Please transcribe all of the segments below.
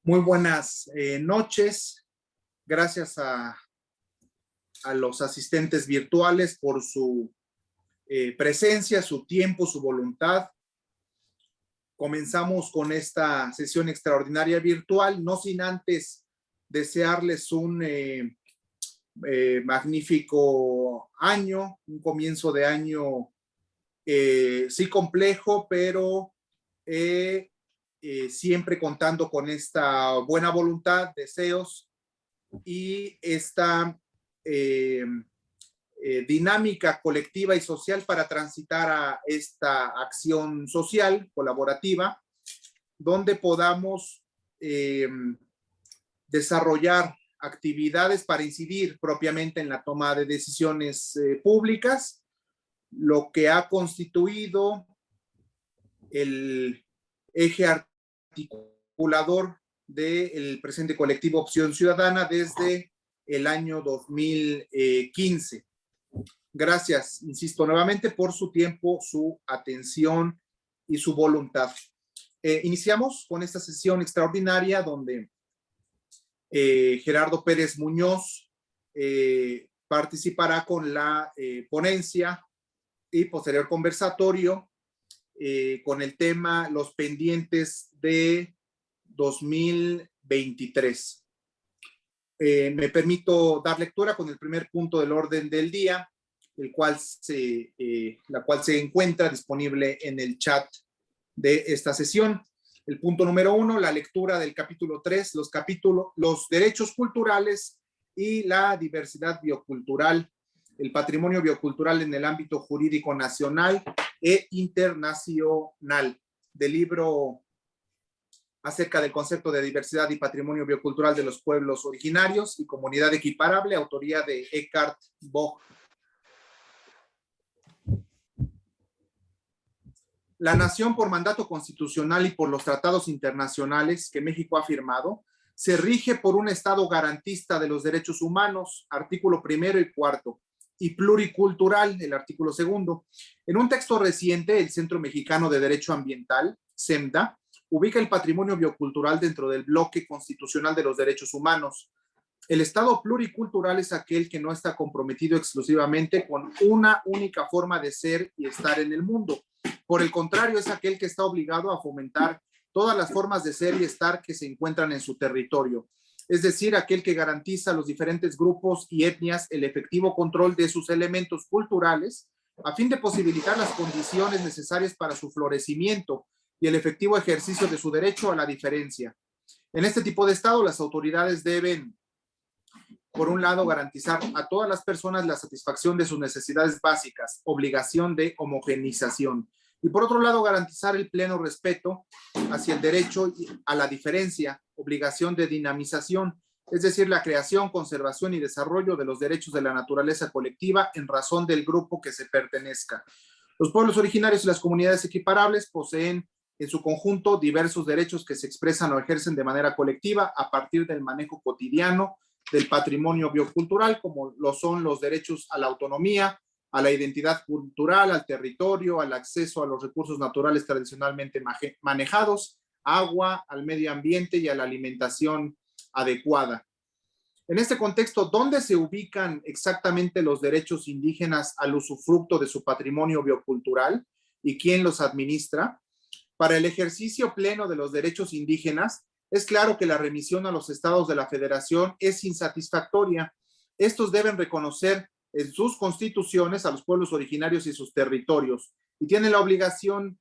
Muy buenas noches. Gracias a los asistentes virtuales por su presencia, su tiempo, su voluntad. Comenzamos con esta sesión extraordinaria virtual, no sin antes desearles un magnífico año, un comienzo de año sí complejo, pero siempre contando con esta buena voluntad, deseos y esta dinámica colectiva y social para transitar a esta acción social colaborativa, donde podamos desarrollar actividades para incidir propiamente en la toma de decisiones públicas, lo que ha constituido el eje articulador del presente colectivo Opción Ciudadana desde el año 2015. Gracias, insisto nuevamente, por su tiempo, su atención y su voluntad. Iniciamos con esta sesión extraordinaria donde Gerardo Pérez Muñoz participará con la ponencia y posterior conversatorio con el tema Los pendientes de 2023. Me permito dar lectura con el primer punto del orden del día, la cual se encuentra disponible en el chat de esta sesión. El punto número 1, la lectura del capítulo 3, los derechos culturales y la diversidad biocultural, el patrimonio biocultural en el ámbito jurídico nacional e internacional, del libro acerca del concepto de diversidad y patrimonio biocultural de los pueblos originarios y comunidad equiparable, autoría de Eckhart Bock. La nación, por mandato constitucional y por los tratados internacionales que México ha firmado, se rige por un Estado garantista de los derechos humanos, artículo 1 y 4, y pluricultural, el artículo 2. En un texto reciente, el Centro Mexicano de Derecho Ambiental, CEMDA, ubica el patrimonio biocultural dentro del bloque constitucional de los derechos humanos. El Estado pluricultural es aquel que no está comprometido exclusivamente con una única forma de ser y estar en el mundo. Por el contrario, es aquel que está obligado a fomentar todas las formas de ser y estar que se encuentran en su territorio. Es decir, aquel que garantiza a los diferentes grupos y etnias el efectivo control de sus elementos culturales a fin de posibilitar las condiciones necesarias para su florecimiento y el efectivo ejercicio de su derecho a la diferencia. En este tipo de Estado, las autoridades deben, por un lado, garantizar a todas las personas la satisfacción de sus necesidades básicas, obligación de homogeneización, y por otro lado, garantizar el pleno respeto hacia el derecho a la diferencia, obligación de dinamización, es decir, la creación, conservación y desarrollo de los derechos de la naturaleza colectiva en razón del grupo que se pertenezca. Los pueblos originarios y las comunidades equiparables poseen en su conjunto diversos derechos que se expresan o ejercen de manera colectiva a partir del manejo cotidiano del patrimonio biocultural, como lo son los derechos a la autonomía, a la identidad cultural, al territorio, al acceso a los recursos naturales tradicionalmente manejados, agua, al medio ambiente y a la alimentación adecuada. En este contexto, ¿dónde se ubican exactamente los derechos indígenas al usufructo de su patrimonio biocultural y quién los administra? Para el ejercicio pleno de los derechos indígenas, es claro que la remisión a los estados de la federación es insatisfactoria. Estos deben reconocer en sus constituciones a los pueblos originarios y sus territorios y tienen la obligación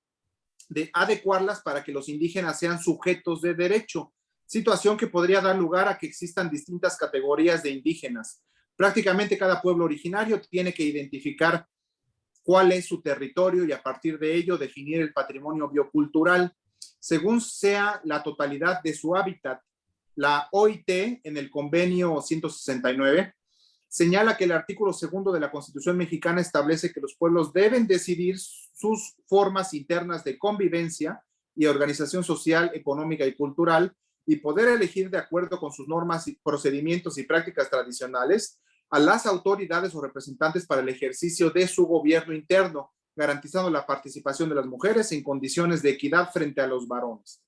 de adecuarlas para que los indígenas sean sujetos de derecho, situación que podría dar lugar a que existan distintas categorías de indígenas. Prácticamente cada pueblo originario tiene que identificar cuál es su territorio y a partir de ello definir el patrimonio biocultural según sea la totalidad de su hábitat. La OIT, en el convenio 169, señala que el artículo 2 de la Constitución mexicana establece que los pueblos deben decidir sus formas internas de convivencia y organización social, económica y cultural y poder elegir de acuerdo con sus normas, procedimientos y prácticas tradicionales a las autoridades o representantes para el ejercicio de su gobierno interno, garantizando la participación de las mujeres en condiciones de equidad frente a los varones.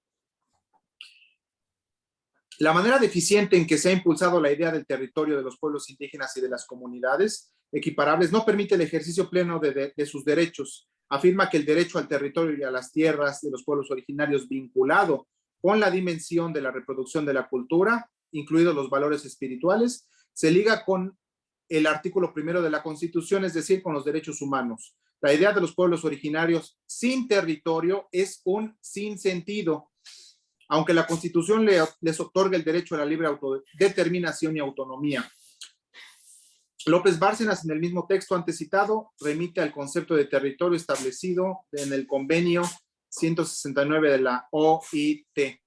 La manera deficiente en que se ha impulsado la idea del territorio de los pueblos indígenas y de las comunidades equiparables no permite el ejercicio pleno de sus derechos. Afirma que el derecho al territorio y a las tierras de los pueblos originarios vinculado con la dimensión de la reproducción de la cultura, incluidos los valores espirituales, se liga con el artículo primero de la Constitución, es decir, con los derechos humanos. La idea de los pueblos originarios sin territorio es un sinsentido. Aunque la Constitución les otorga el derecho a la libre autodeterminación y autonomía. López Bárcenas, en el mismo texto antes citado, remite al concepto de territorio establecido en el convenio 169 de la OIT.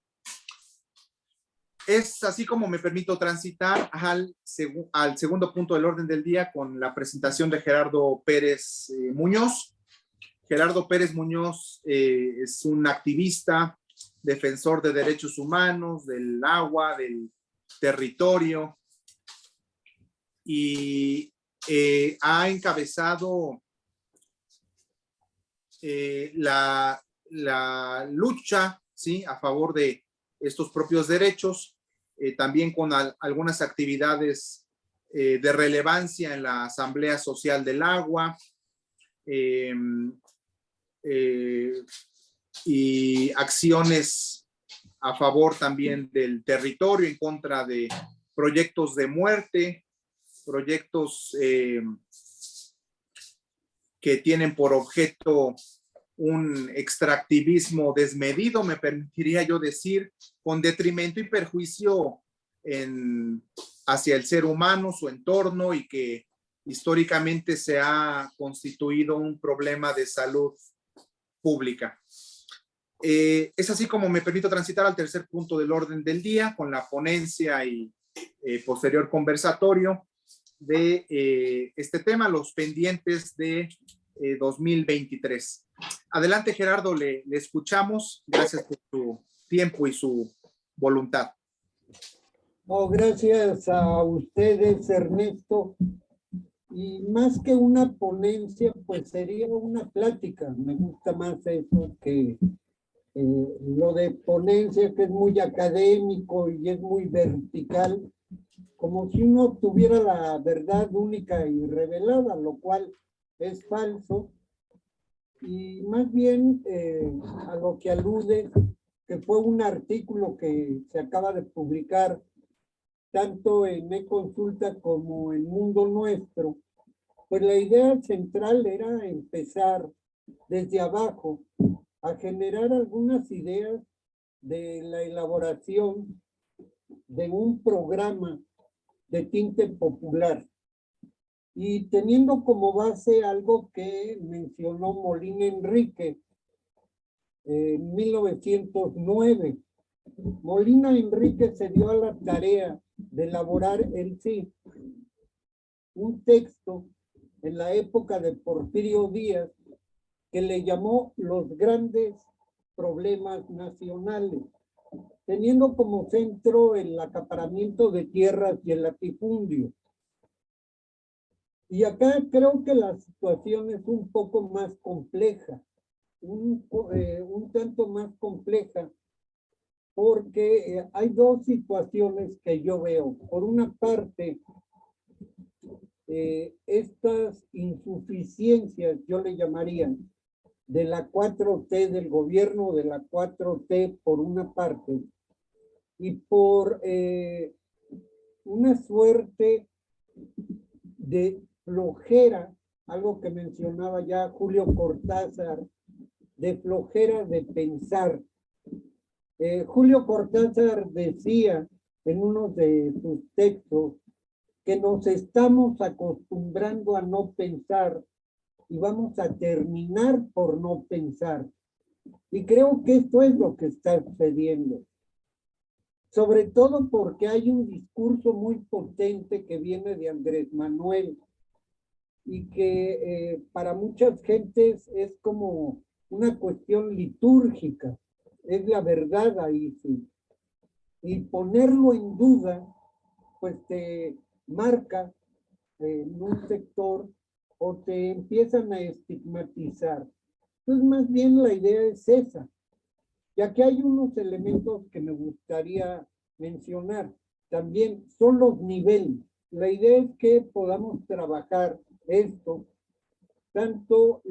Es así como me permito transitar al segundo punto del orden del día con la presentación de Gerardo Pérez Muñoz. Gerardo Pérez Muñoz es un activista, defensor de derechos humanos, del agua, del territorio, y ha encabezado la lucha, ¿sí?, a favor de estos propios derechos, también con algunas actividades de relevancia en la Asamblea Social del Agua, y acciones a favor también del territorio, en contra de proyectos de muerte, proyectos que tienen por objeto un extractivismo desmedido, me permitiría yo decir, con detrimento y perjuicio hacia el ser humano, su entorno, y que históricamente se ha constituido un problema de salud pública. Es así como me permito transitar al tercer punto del orden del día, con la ponencia y posterior conversatorio de este tema, los pendientes de 2023. Adelante, Gerardo, le escuchamos. Gracias por su tiempo y su voluntad. Oh, gracias a ustedes, Ernesto. Y más que una ponencia, pues sería una plática. Me gusta más eso que lo de ponencia, que es muy académico y es muy vertical, como si uno tuviera la verdad única y revelada, lo cual es falso. Y más bien a lo que alude, que fue un artículo que se acaba de publicar tanto en eConsulta como en Mundo Nuestro, pues la idea central era empezar desde abajo a generar algunas ideas de la elaboración de un programa de tinte popular. Y teniendo como base algo que mencionó Molina Enrique en 1909. Molina Enrique se dio a la tarea de elaborar en sí un texto en la época de Porfirio Díaz que le llamó los grandes problemas nacionales, teniendo como centro el acaparamiento de tierras y el latifundio. Y acá creo que la situación es un poco más compleja, un tanto más compleja, porque hay dos situaciones que yo veo. Por una parte, estas insuficiencias, yo le llamaría, de la 4T, del gobierno de la 4T, por una parte, y por una suerte de flojera, algo que mencionaba ya Julio Cortázar, de flojera de pensar. Julio Cortázar decía en uno de sus textos que nos estamos acostumbrando a no pensar y vamos a terminar por no pensar. Y creo que esto es lo que está sucediendo. Sobre todo porque hay un discurso muy potente que viene de Andrés Manuel y que para muchas gentes es como una cuestión litúrgica. Es la verdad ahí, sí. Y ponerlo en duda, pues te marca en un sector o te empiezan a estigmatizar. Entonces, más bien la idea es esa. Ya que hay unos elementos que me gustaría mencionar también son los niveles. La idea es que podamos trabajar esto, tanto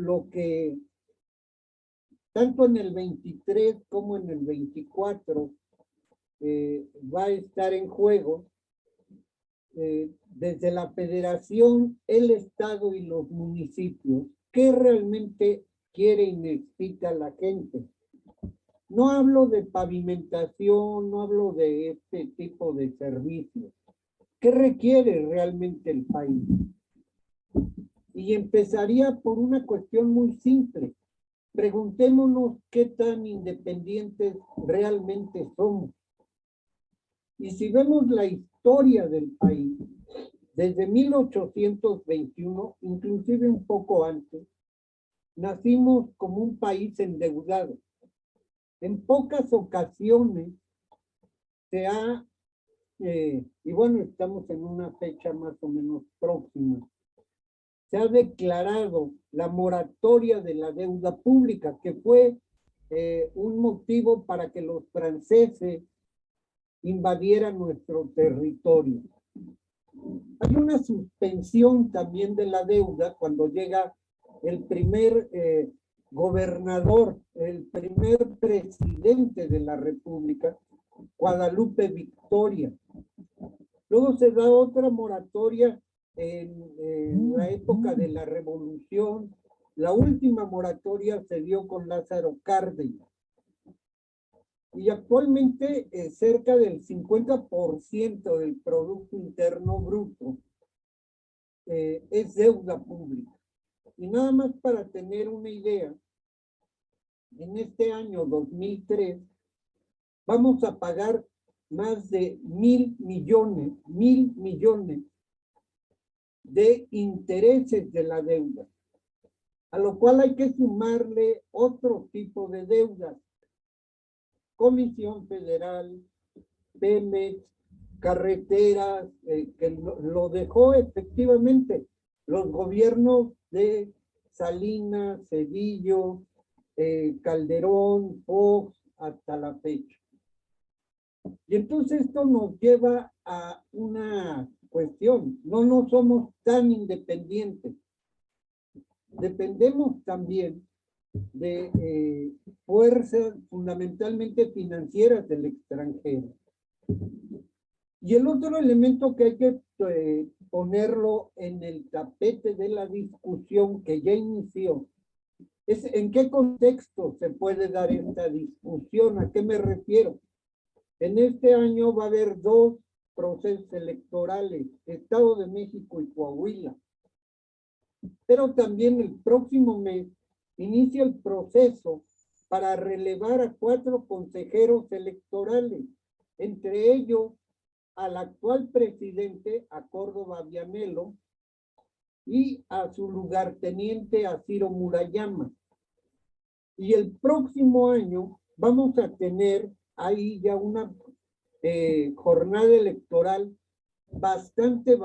en el 23 como en el 24 va a estar en juego desde la federación, el estado y los municipios, ¿qué realmente quiere y necesita la gente? No hablo de pavimentación, no hablo de este tipo de servicios. ¿Qué requiere realmente el país? Y empezaría por una cuestión muy simple. Preguntémonos qué tan independientes realmente somos. Y si vemos la historia del país, desde 1821, inclusive un poco antes, nacimos como un país endeudado. En pocas ocasiones se ha, y bueno, estamos en una fecha más o menos próxima, se ha declarado la moratoria de la deuda pública, que fue un motivo para que los franceses invadieran nuestro territorio. Hay una suspensión también de la deuda cuando llega el primer gobernador, el primer presidente de la República, Guadalupe Victoria. Luego se da otra moratoria en la época de la Revolución. La última moratoria se dio con Lázaro Cárdenas. Y actualmente cerca del 50% del Producto Interno Bruto es deuda pública. Y nada más para tener una idea, en este año 2003 vamos a pagar más de 1,000 millones de intereses de la deuda, a lo cual hay que sumarle otro tipo de deudas. Comisión Federal, Pemex, carreteras, que lo dejó efectivamente los gobiernos de Salinas, Cedillo, Calderón, Fox, hasta la fecha. Y entonces esto nos lleva a una cuestión, no somos tan independientes. Dependemos también de fuerzas fundamentalmente financieras del extranjero. Y el otro elemento que hay que ponerlo en el tapete de la discusión que ya inició es en qué contexto se puede dar esta discusión. ¿A qué me refiero? En este año va a haber 2 procesos electorales, Estado de México y Coahuila. Pero también el próximo mes inicia el proceso para relevar a 4 consejeros electorales, entre ellos al actual presidente, a Córdoba Vianello, y a su lugarteniente, a Ciro Murayama. Y el próximo año vamos a tener ahí ya una jornada electoral bastante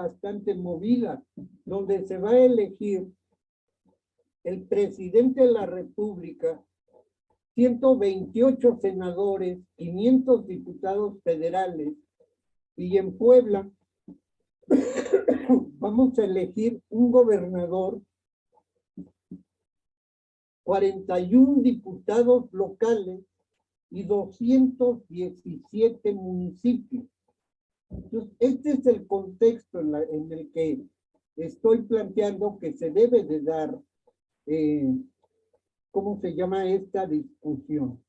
movida, donde se va a elegir el presidente de la República, 128 senadores, 500 diputados federales, y en Puebla vamos a elegir un gobernador, 41 diputados locales y 217 municipios. Entonces, este es el contexto en el que estoy planteando que se debe de dar, ¿cómo se llama esta discusión?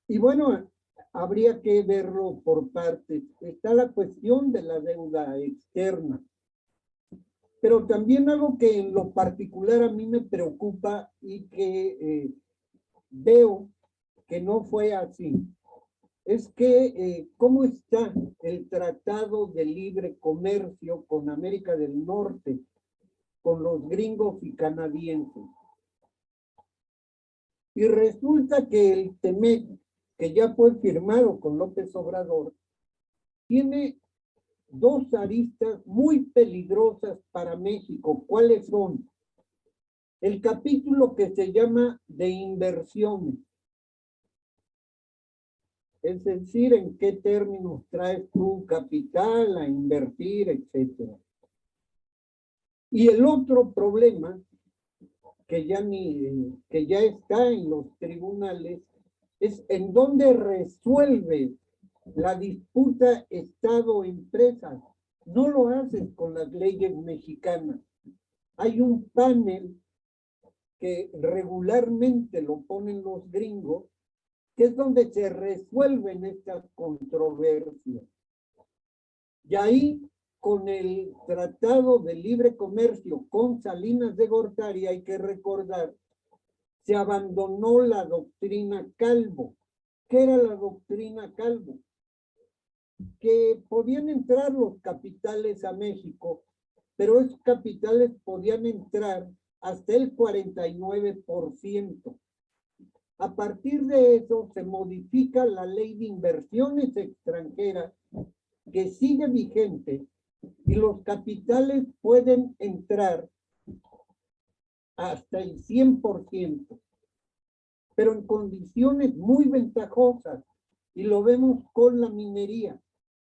Y bueno, habría que verlo por partes. Está la cuestión de la deuda externa, pero también algo que en lo particular a mí me preocupa y que veo que no fue así, es que cómo está el Tratado de Libre Comercio con América del Norte, con los gringos y canadienses. Y resulta que el TEMEC, que ya fue firmado con López Obrador, tiene 2 aristas muy peligrosas para México. ¿Cuáles son? El capítulo que se llama de inversiones. Es decir, en qué términos traes tu capital a invertir, etcétera. Y el otro problema que ya está en los tribunales es en dónde resuelve la disputa Estado-empresa. No lo haces con las leyes mexicanas. Hay un panel que regularmente lo ponen los gringos, que es donde se resuelven estas controversias. Y ahí, con el Tratado de Libre Comercio con Salinas de Gortari, hay que recordar, se abandonó la doctrina Calvo. ¿Qué era la doctrina Calvo? Que podían entrar los capitales a México, pero esos capitales podían entrar hasta el 49%. A partir de eso se modifica la ley de inversiones extranjeras que sigue vigente y los capitales pueden entrar hasta el 100%, pero en condiciones muy ventajosas, y lo vemos con la minería,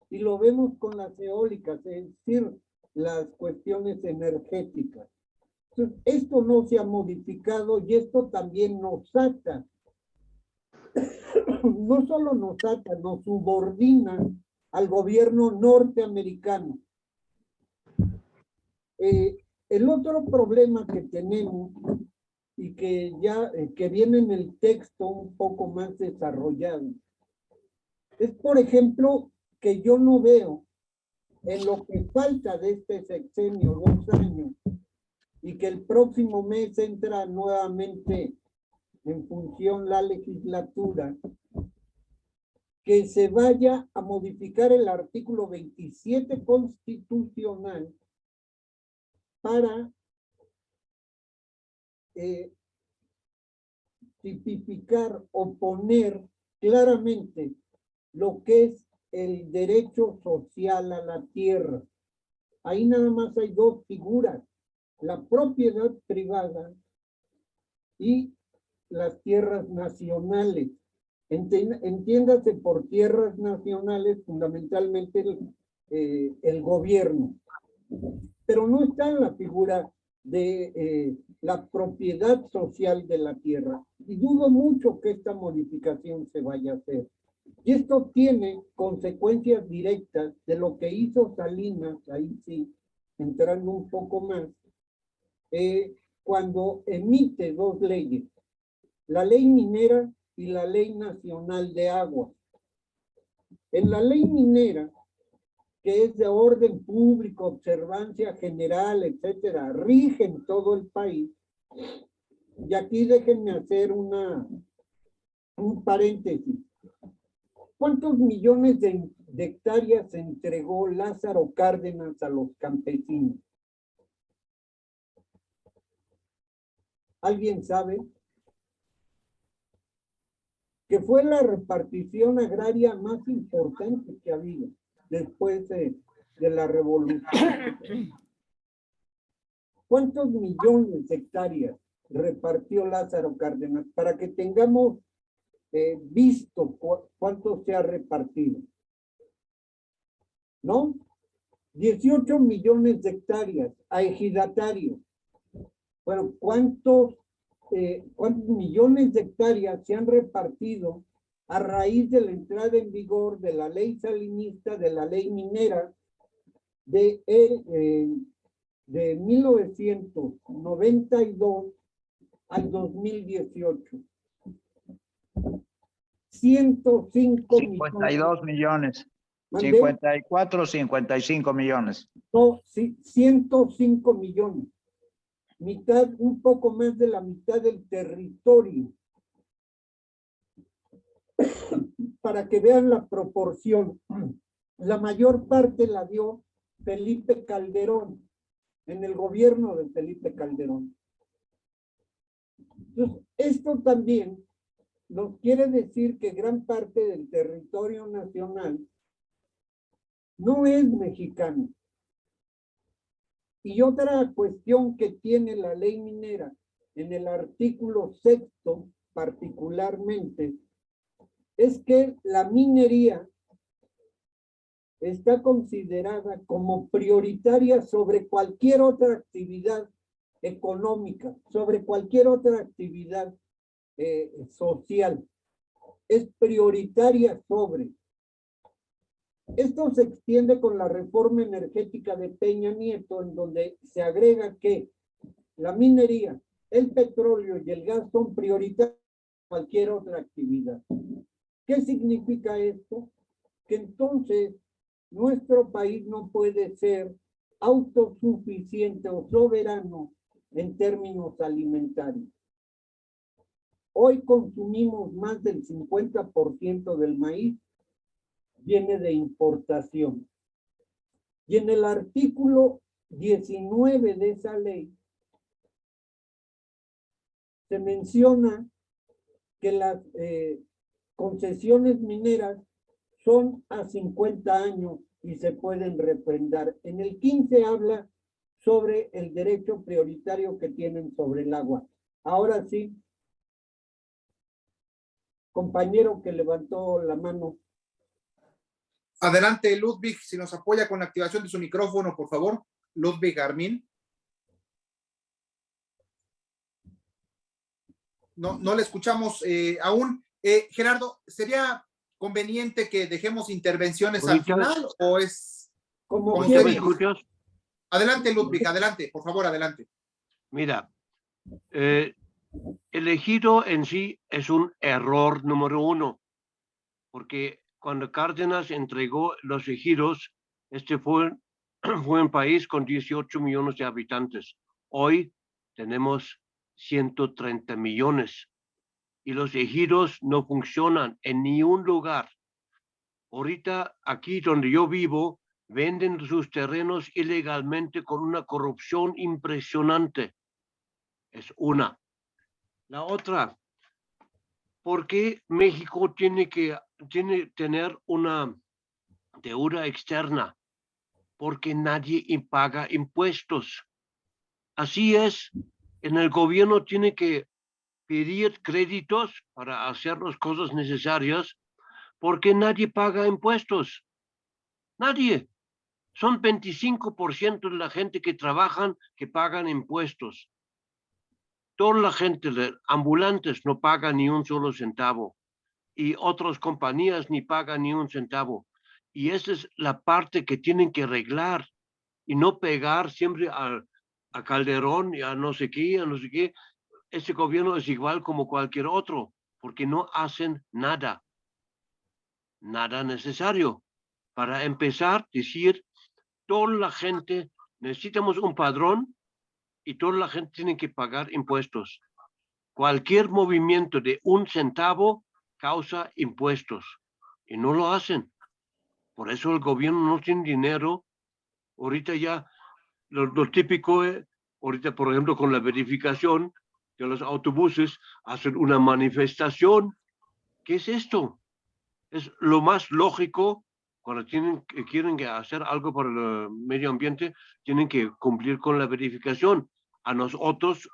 y lo vemos con las eólicas, es decir, las cuestiones energéticas. Entonces, esto no se ha modificado y esto también nos ata. No solo nos ata, nos subordina al gobierno norteamericano. El otro problema que tenemos y que ya que viene en el texto un poco más desarrollado es, por ejemplo, que yo no veo en lo que falta de este sexenio, 2 años, y que el próximo mes entra nuevamente en función la legislatura, que se vaya a modificar el artículo 27 constitucional para tipificar o poner claramente lo que es el derecho social a la tierra. Ahí nada más hay dos figuras, la propiedad privada y las tierras nacionales. Entiéndase por tierras nacionales fundamentalmente el gobierno, pero no está en la figura de la propiedad social de la tierra. Y dudo mucho que esta modificación se vaya a hacer. Y esto tiene consecuencias directas de lo que hizo Salinas, ahí sí, entrando un poco más, cuando emite dos leyes, la ley minera y la ley nacional de agua. En la ley minera, que es de orden público, observancia general, etcétera, rige en todo el país. Y aquí déjenme hacer un paréntesis. ¿Cuántos millones de hectáreas entregó Lázaro Cárdenas a los campesinos? ¿Alguien sabe? Que fue la repartición agraria más importante que ha habido después de la revolución. ¿Cuántos millones de hectáreas repartió Lázaro Cárdenas? Para que tengamos visto cuánto se ha repartido. ¿No? 18 millones de hectáreas a ejidatarios. Bueno, ¿cuántos millones de hectáreas se han repartido a raíz de la entrada en vigor de la ley salinista, de la ley minera de 1992 al 2018? 105 52 millones. ¿Mandé? 54, 55 millones. No, sí, 105 millones. Mitad, un poco más de la mitad del territorio. Para que vean la proporción. La mayor parte la dio Felipe Calderón, en el gobierno de Felipe Calderón. Entonces, esto también nos quiere decir que gran parte del territorio nacional no es mexicano. Y otra cuestión que tiene la ley minera, en el artículo 6º particularmente, es que la minería está considerada como prioritaria sobre cualquier otra actividad económica, sobre cualquier otra actividad social. Es prioritaria sobre. Esto se extiende con la reforma energética de Peña Nieto, en donde se agrega que la minería, el petróleo y el gas son prioritarios a cualquier otra actividad. ¿Qué significa esto? Que entonces nuestro país no puede ser autosuficiente o soberano en términos alimentarios. Hoy consumimos más del 50% del maíz, viene de importación. Y en el artículo 19 de esa ley se menciona que las concesiones mineras son a 50 años y se pueden refrendar. En el 15 habla sobre el derecho prioritario que tienen sobre el agua. Ahora sí, compañero que levantó la mano. Adelante, Ludwig, si nos apoya con la activación de su micrófono, por favor. Ludwig Armin. No le escuchamos aún. Gerardo, ¿sería conveniente que dejemos intervenciones al final o es como ¿Ya me escuchas? Adelante, Ludwig, adelante, por favor, adelante. Mira, el ejido en sí es un error número 1, porque cuando Cárdenas entregó los ejidos, fue un país con 18 millones de habitantes. Hoy tenemos 130 millones y los ejidos no funcionan en ni un lugar. Ahorita aquí donde yo vivo, venden sus terrenos ilegalmente con una corrupción impresionante. Es una. La otra, ¿por qué México tiene que tener una deuda externa? Porque nadie paga impuestos. Así es, en el gobierno tiene que pedir créditos para hacer las cosas necesarias porque nadie paga impuestos. Nadie. Son 25% de la gente que trabajan que pagan impuestos. Toda la gente de ambulantes no paga ni un solo centavo y otras compañías ni pagan ni un centavo. Y esa es la parte que tienen que arreglar y no pegar siempre a Calderón y a no sé qué, a no sé qué. Este gobierno es igual como cualquier otro, porque no hacen nada necesario. Para empezar, decir, toda la gente, necesitamos un padrón y toda la gente tiene que pagar impuestos. Cualquier movimiento de un centavo causa impuestos y no lo hacen. Por eso el gobierno no tiene dinero. Ahorita ya lo típico, ahorita por ejemplo con la verificación de los autobuses, hacen una manifestación. ¿Qué es esto? Es lo más lógico. Cuando quieren hacer algo para el medio ambiente, tienen que cumplir con la verificación. A nosotros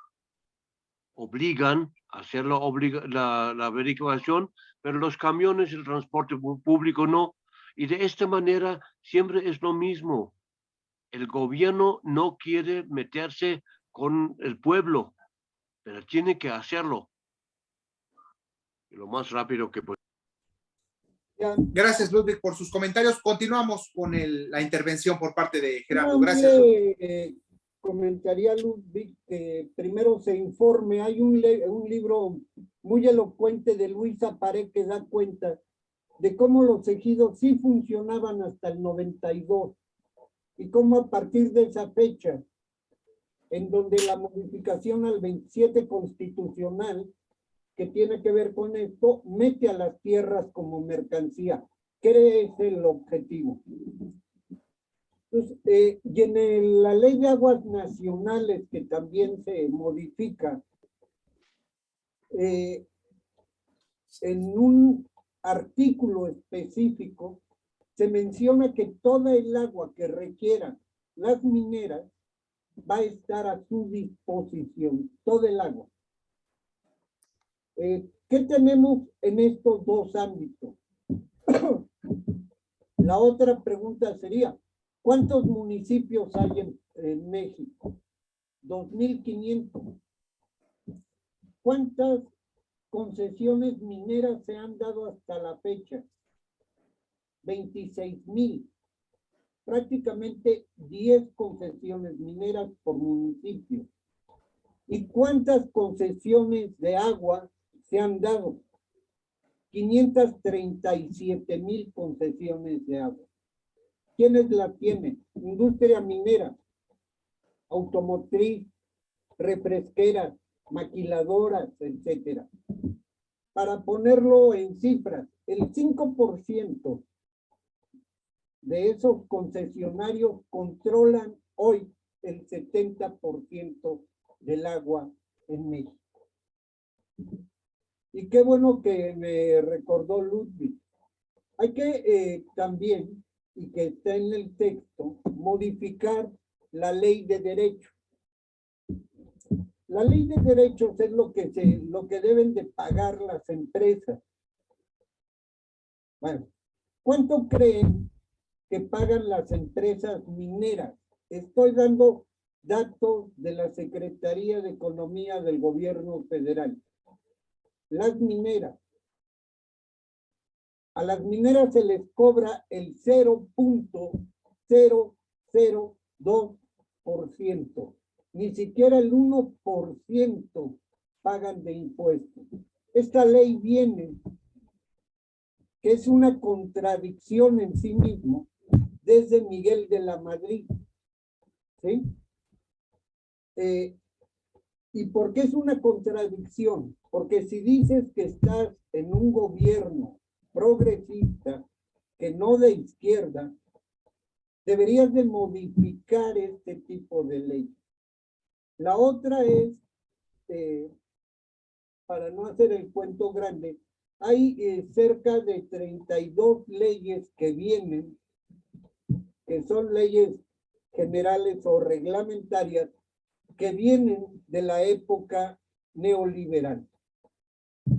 obligan a hacer la verificación, pero los camiones, el transporte público no. Y de esta manera siempre es lo mismo. El gobierno no quiere meterse con el pueblo, pero tiene que hacerlo. Y lo más rápido que pueda. Gracias, Ludwig, por sus comentarios. Continuamos con la intervención por parte de Gerardo. Gracias. Comentaría Ludwig que primero se informe. Hay un libro muy elocuente de Luisa Paré que da cuenta de cómo los ejidos sí funcionaban hasta el 92 y cómo a partir de esa fecha, en donde la modificación al 27 constitucional que tiene que ver con esto, mete a las tierras como mercancía. ¿Qué es el objetivo? Entonces, y en la ley de aguas nacionales, que también se modifica, en un artículo específico, se menciona que toda el agua que requieran las mineras va a estar a su disposición, todo el agua. ¿Qué tenemos en estos dos ámbitos? La otra pregunta sería, ¿cuántos municipios hay en México? 2.500. ¿Cuántas concesiones mineras se han dado hasta la fecha? 26,000. Prácticamente 10 concesiones mineras por municipio. ¿Y cuántas concesiones de agua se han dado? 537,000 concesiones de agua. ¿Quiénes las tienen? Industria minera, automotriz, refresqueras, maquiladoras, etcétera. Para ponerlo en cifras, el 5% de esos concesionarios controlan hoy el 70% del agua en México. Y qué bueno que me recordó Ludwig. Hay que también, y que está en el texto, modificar la ley de derecho. La ley de derechos es lo que deben de pagar las empresas. Bueno, ¿cuánto creen que pagan las empresas mineras? Estoy dando datos de la Secretaría de Economía del Gobierno Federal. Las mineras. A las mineras se les cobra el 0.002%. Ni siquiera el 1% pagan de impuestos. Esta ley viene, que es una contradicción en sí mismo, desde Miguel de la Madrid. ¿Sí? ¿Y por qué es una contradicción? Porque si dices que estás en un gobierno progresista, que no de izquierda, deberías de modificar este tipo de ley. La otra es, para no hacer el cuento grande, hay cerca de 32 leyes que vienen, que son leyes generales o reglamentarias, que vienen de la época neoliberal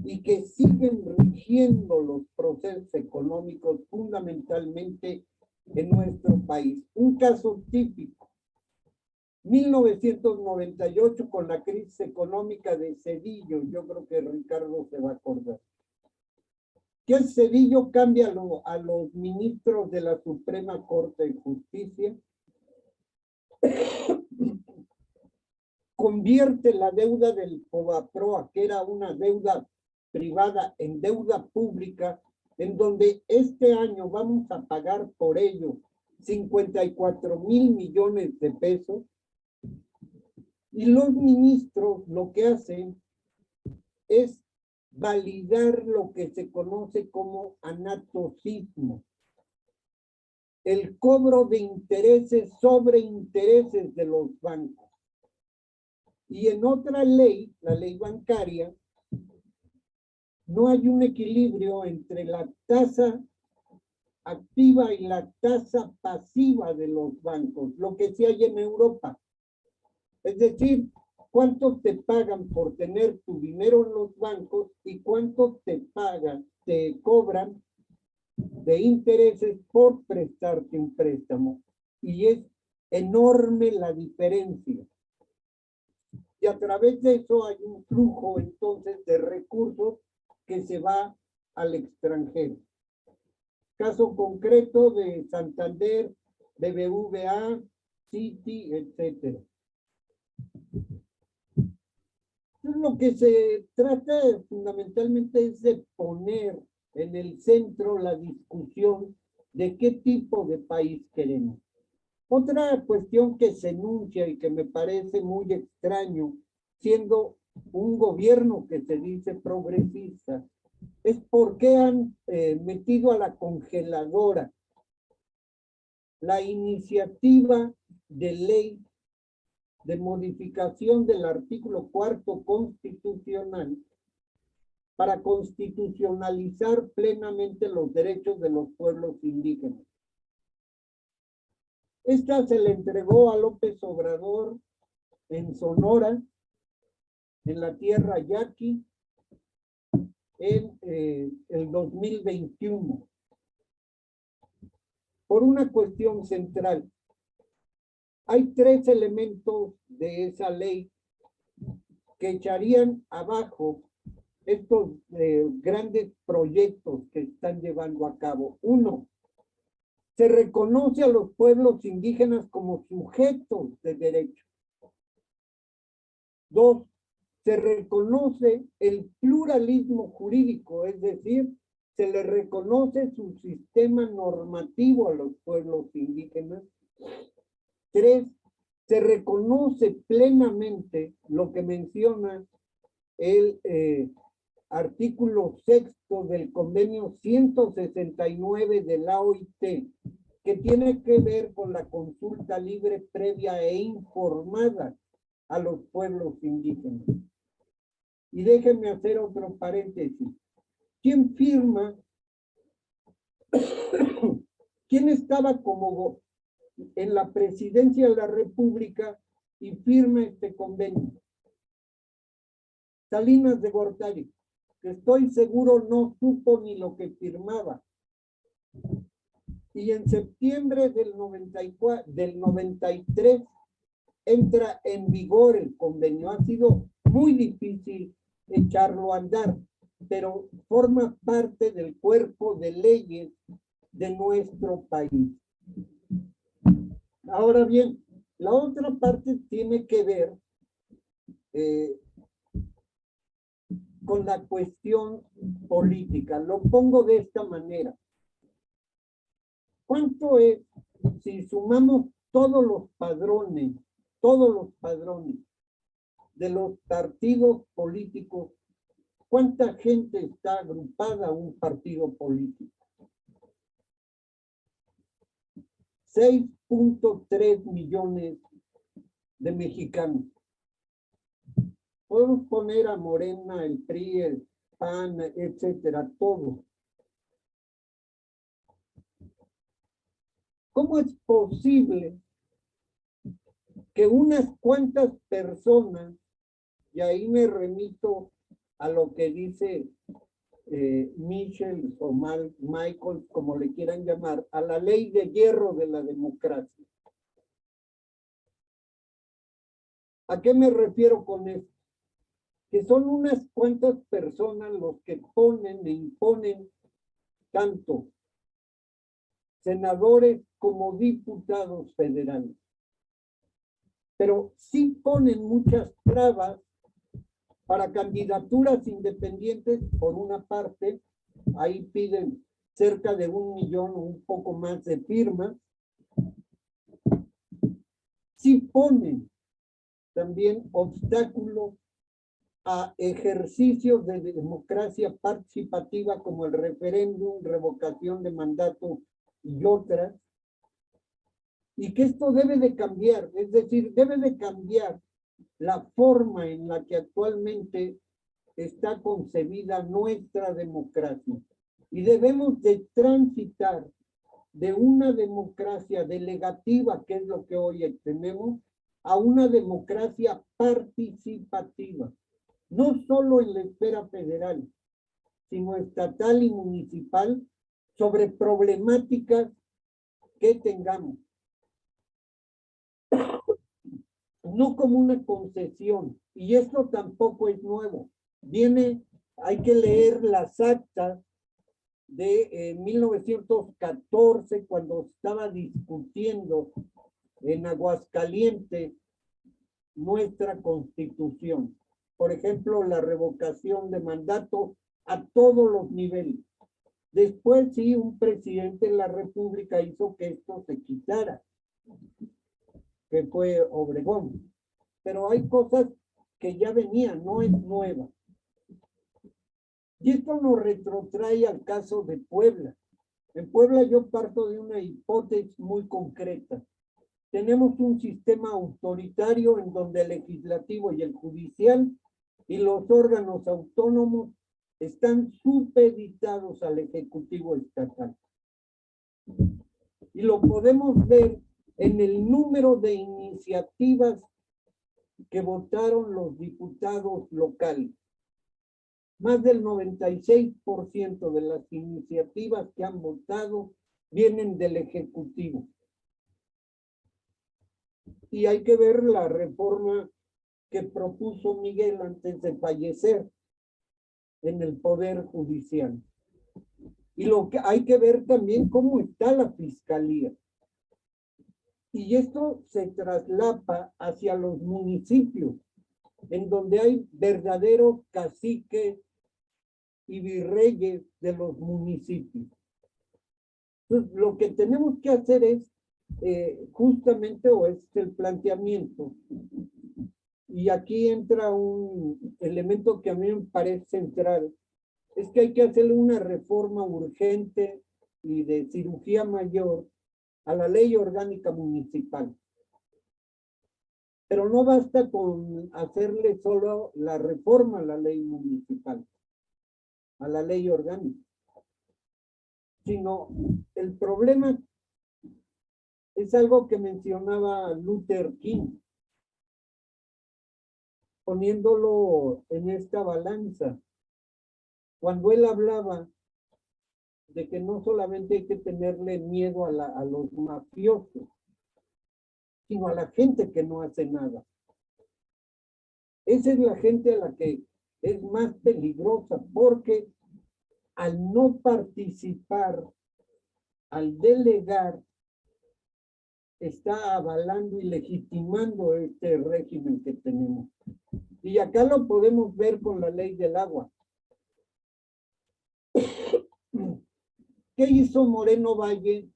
y que siguen rigiendo los procesos económicos fundamentalmente en nuestro país. Un caso típico, 1998 con la crisis económica de Zedillo, yo creo que Ricardo se va a acordar. Que Zedillo cambia a los ministros de la Suprema Corte de Justicia, convierte la deuda del Fobaproa, que era una deuda privada, en deuda pública, en donde este año vamos a pagar por ello 54,000 millones de pesos. Y los ministros lo que hacen es validar lo que se conoce como anatocismo, el cobro de intereses sobre intereses de los bancos. Y en otra ley, la ley bancaria, no hay un equilibrio entre la tasa activa y la tasa pasiva de los bancos, lo que sí hay en Europa. Es decir, cuánto te pagan por tener tu dinero en los bancos y cuánto te cobran de intereses por prestarte un préstamo. Y es enorme la diferencia. Y a través de eso hay un flujo entonces de recursos que se va al extranjero. Caso concreto de Santander, BBVA, Citi, etcétera. Lo que se trata fundamentalmente es de poner en el centro la discusión de qué tipo de país queremos. Otra cuestión que se enuncia y que me parece muy extraño, siendo un gobierno que se dice progresista, es por qué han metido a la congeladora la iniciativa de ley de modificación del artículo 4º constitucional para constitucionalizar plenamente los derechos de los pueblos indígenas. Esta se le entregó a López Obrador en Sonora, en la tierra yaqui, en el 2021 por una cuestión central. Hay 3 elementos de esa ley que echarían abajo estos grandes proyectos que están llevando a cabo. 1, se reconoce a los pueblos indígenas como sujetos de derecho. 2, se reconoce el pluralismo jurídico, es decir, se le reconoce su sistema normativo a los pueblos indígenas. 3, se reconoce plenamente lo que menciona el artículo 6º del convenio 169 de la OIT, que tiene que ver con la consulta libre, previa e informada a los pueblos indígenas. Y déjenme hacer otro paréntesis. ¿Quién firma? ¿Quién estaba como en la presidencia de la República y firma este convenio? Salinas de Gortari, que estoy seguro no supo ni lo que firmaba. Y en septiembre del 93 entra en vigor el convenio. Ha sido muy difícil echarlo a andar, pero forma parte del cuerpo de leyes de nuestro país. Ahora bien, la otra parte tiene que ver con la cuestión política. Lo pongo de esta manera. ¿Cuánto es, si sumamos todos los padrones de los partidos políticos, cuánta gente está agrupada a un partido político? 6.3 millones de mexicanos. Podemos poner a Morena, el PRI, el PAN, etcétera, todo. ¿Cómo es posible que unas cuantas personas, y ahí me remito a lo que dice Michel o Michael, como le quieran llamar, a la ley de hierro de la democracia? ¿A qué me refiero con esto? Que son unas cuantas personas los que ponen e imponen tanto senadores como diputados federales. Pero sí ponen muchas trabas para candidaturas independientes. Por una parte, ahí piden cerca de 1 millón o un poco más de firmas. Sí ponen también obstáculos a ejercicios de democracia participativa como el referéndum, revocación de mandato y otras, y que esto debe de cambiar, es decir, debe de cambiar la forma en la que actualmente está concebida nuestra democracia, y debemos de transitar de una democracia delegativa, que es lo que hoy tenemos, a una democracia participativa, no solo en la esfera federal, sino estatal y municipal, sobre problemáticas que tengamos. No como una concesión, y esto tampoco es nuevo. Hay que leer las actas de 1914, cuando estaba discutiendo en Aguascalientes nuestra Constitución. Por ejemplo, la revocación de mandato a todos los niveles. Después sí, un presidente de la República hizo que esto se quitara, que fue Obregón. Pero hay cosas que ya venían, no es nueva. Y esto nos retrotrae al caso de Puebla. En Puebla yo parto de una hipótesis muy concreta. Tenemos un sistema autoritario en donde el legislativo y el judicial y los órganos autónomos están supeditados al ejecutivo estatal. Y lo podemos ver en el número de iniciativas que votaron los diputados locales. Más del 96% de las iniciativas que han votado vienen del Ejecutivo. Y hay que ver la reforma que propuso Miguel antes de fallecer en el Poder Judicial. Y lo que hay que ver también cómo está la Fiscalía. Y esto se traslapa hacia los municipios, en donde hay verdaderos caciques y virreyes de los municipios. Entonces, lo que tenemos que hacer es justamente, o es el planteamiento, y aquí entra un elemento que a mí me parece central, es que hay que hacerle una reforma urgente y de cirugía mayor a la ley orgánica municipal. Pero no basta con hacerle solo la reforma a la ley municipal, a la ley orgánica, sino el problema es algo que mencionaba Luther King, poniéndolo en esta balanza, cuando él hablaba de que no solamente hay que tenerle miedo a los mafiosos, sino a la gente que no hace nada. Esa es la gente a la que es más peligrosa, porque al no participar, al delegar, está avalando y legitimando este régimen que tenemos. Y acá lo podemos ver con la ley del agua. ¿Qué hizo Moreno Valle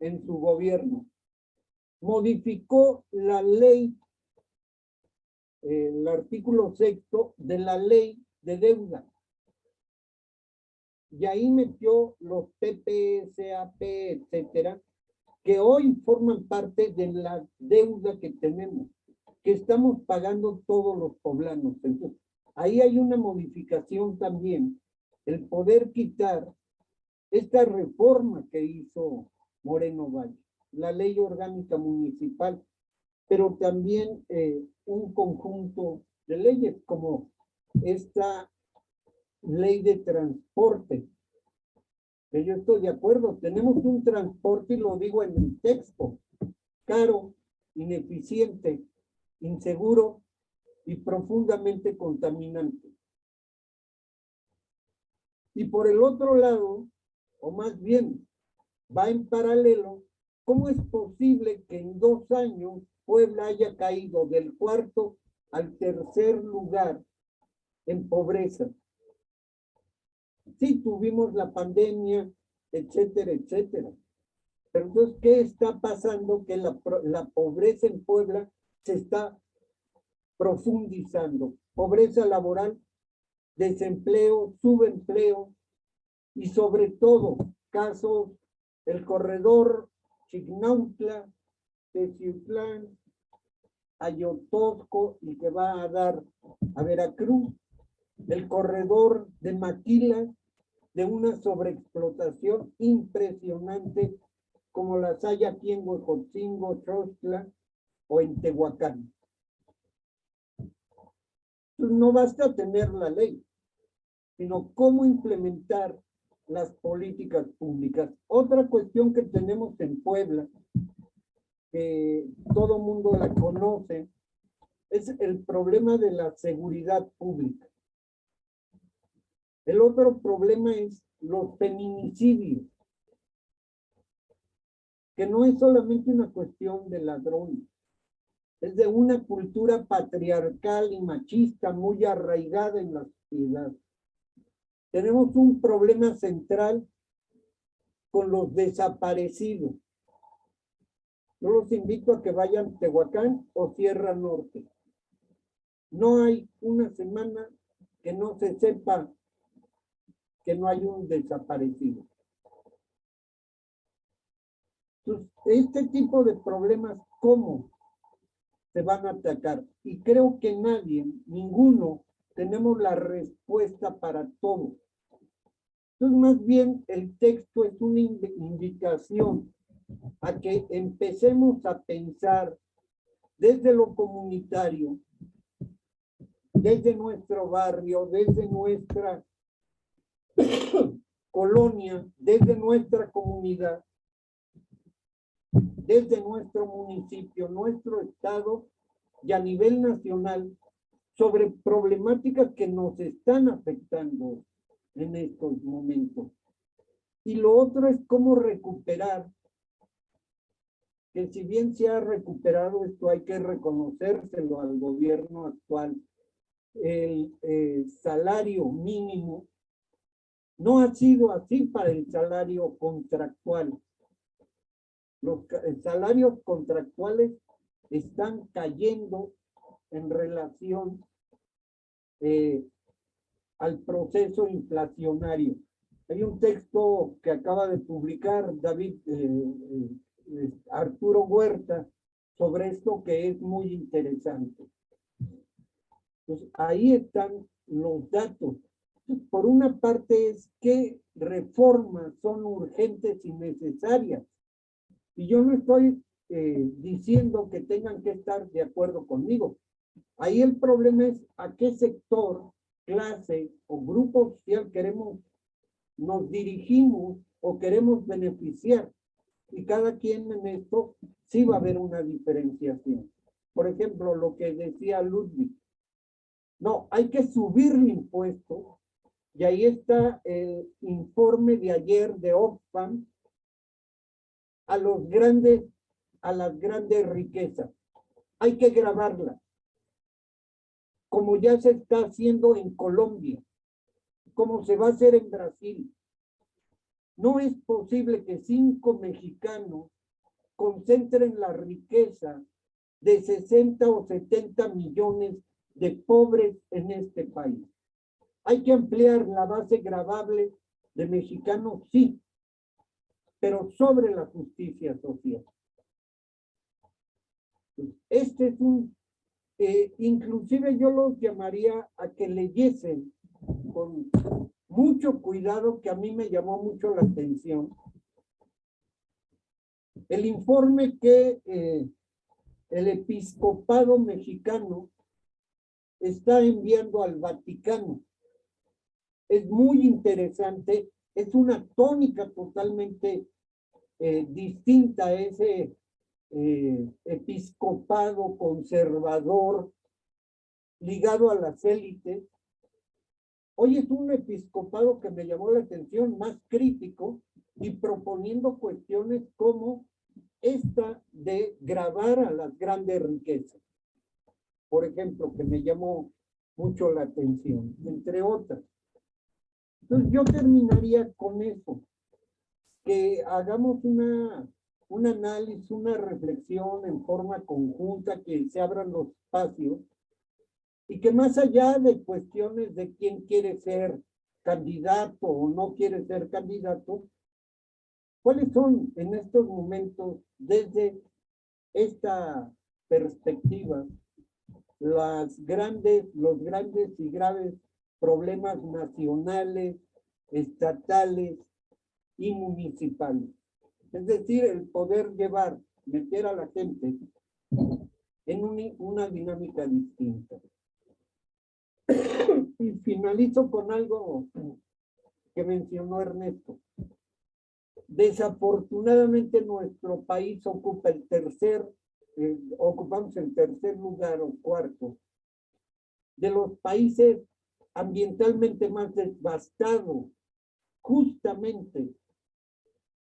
en su gobierno? Modificó la ley, el artículo 6º de la ley de deuda. Y ahí metió los PPSAP, etcétera, que hoy forman parte de la deuda que tenemos, que estamos pagando todos los poblanos. Entonces, ahí hay una modificación también, el poder quitar esta reforma que hizo Moreno Valle, la ley orgánica municipal, pero también un conjunto de leyes como esta ley de transporte, que yo estoy de acuerdo, tenemos un transporte, y lo digo en el texto, caro, ineficiente, inseguro y profundamente contaminante. Y por el otro lado, o más bien, va en paralelo, ¿cómo es posible que en 2 años Puebla haya caído del 4º al 3er lugar en pobreza? Sí, tuvimos la pandemia, etcétera, etcétera. Pero entonces, ¿qué está pasando? Que la pobreza en Puebla se está profundizando. Pobreza laboral, desempleo, subempleo y sobre todo casos, el corredor Chignautla, Teciutlán, Ayotosco y que va a dar a Veracruz, el corredor de Maquila, de una sobreexplotación impresionante como las hay aquí en Huejotzingo, Xostla o en Tehuacán. Entonces, no basta tener la ley, sino cómo implementar las políticas públicas. Otra cuestión que tenemos en Puebla, que todo mundo la conoce, es el problema de la seguridad pública. El otro problema es los feminicidios, que no es solamente una cuestión de ladrones, es de una cultura patriarcal y machista muy arraigada en la sociedad. Tenemos un problema central con los desaparecidos. Yo los invito a que vayan a Tehuacán o Sierra Norte. No hay una semana que no se sepa que no hay un desaparecido. Entonces, este tipo de problemas, ¿cómo se van a atacar? Y creo que nadie, ninguno, tenemos la respuesta para todo. Entonces, más bien, el texto es una invitación a que empecemos a pensar desde lo comunitario desde nuestro barrio, desde nuestra colonia, desde nuestra comunidad, desde nuestro municipio, nuestro estado y a nivel nacional sobre problemáticas que nos están afectando en estos momentos. Y lo otro es cómo recuperar, que si bien se ha recuperado, esto hay que reconocérselo al gobierno actual, el salario mínimo no ha sido así para el salario contractual. Los salarios contractuales están cayendo en relación al proceso inflacionario. Hay un texto que acaba de publicar Arturo Huerta sobre esto que es muy interesante. Pues ahí están los datos. Por una parte es qué reformas son urgentes y necesarias. Y yo no estoy diciendo que tengan que estar de acuerdo conmigo. Ahí el problema es a qué sector, clase o grupo social nos dirigimos o queremos beneficiar. Y cada quien en esto sí va a haber una diferenciación. Por ejemplo, lo que decía Ludwig. No, hay que subir el impuesto. Y ahí está el informe de ayer de Oxfam a las grandes riquezas. Hay que grabarla, como ya se está haciendo en Colombia, como se va a hacer en Brasil. No es posible que 5 mexicanos concentren la riqueza de 60 o 70 millones de pobres en este país. Hay que ampliar la base gravable de mexicanos, sí, pero sobre la justicia social. Este es inclusive yo los llamaría a que leyesen con mucho cuidado, que a mí me llamó mucho la atención, el informe que el episcopado mexicano está enviando al Vaticano. Es muy interesante, es una tónica totalmente distinta a ese episcopado conservador ligado a las élites. Hoy es un episcopado que me llamó la atención, más crítico y proponiendo cuestiones como esta de gravar a las grandes riquezas. Por ejemplo, que me llamó mucho la atención, entre otras. Entonces yo terminaría con eso, que hagamos un análisis, una reflexión en forma conjunta, que se abran los espacios y que más allá de cuestiones de quién quiere ser candidato o no quiere ser candidato, ¿cuáles son en estos momentos, desde esta perspectiva, los grandes y graves problemas nacionales, estatales y municipales? Es decir, el poder meter a la gente en una dinámica distinta. Y finalizo con algo que mencionó Ernesto. Desafortunadamente nuestro país ocupamos el tercer lugar o cuarto de los países ambientalmente más devastados, justamente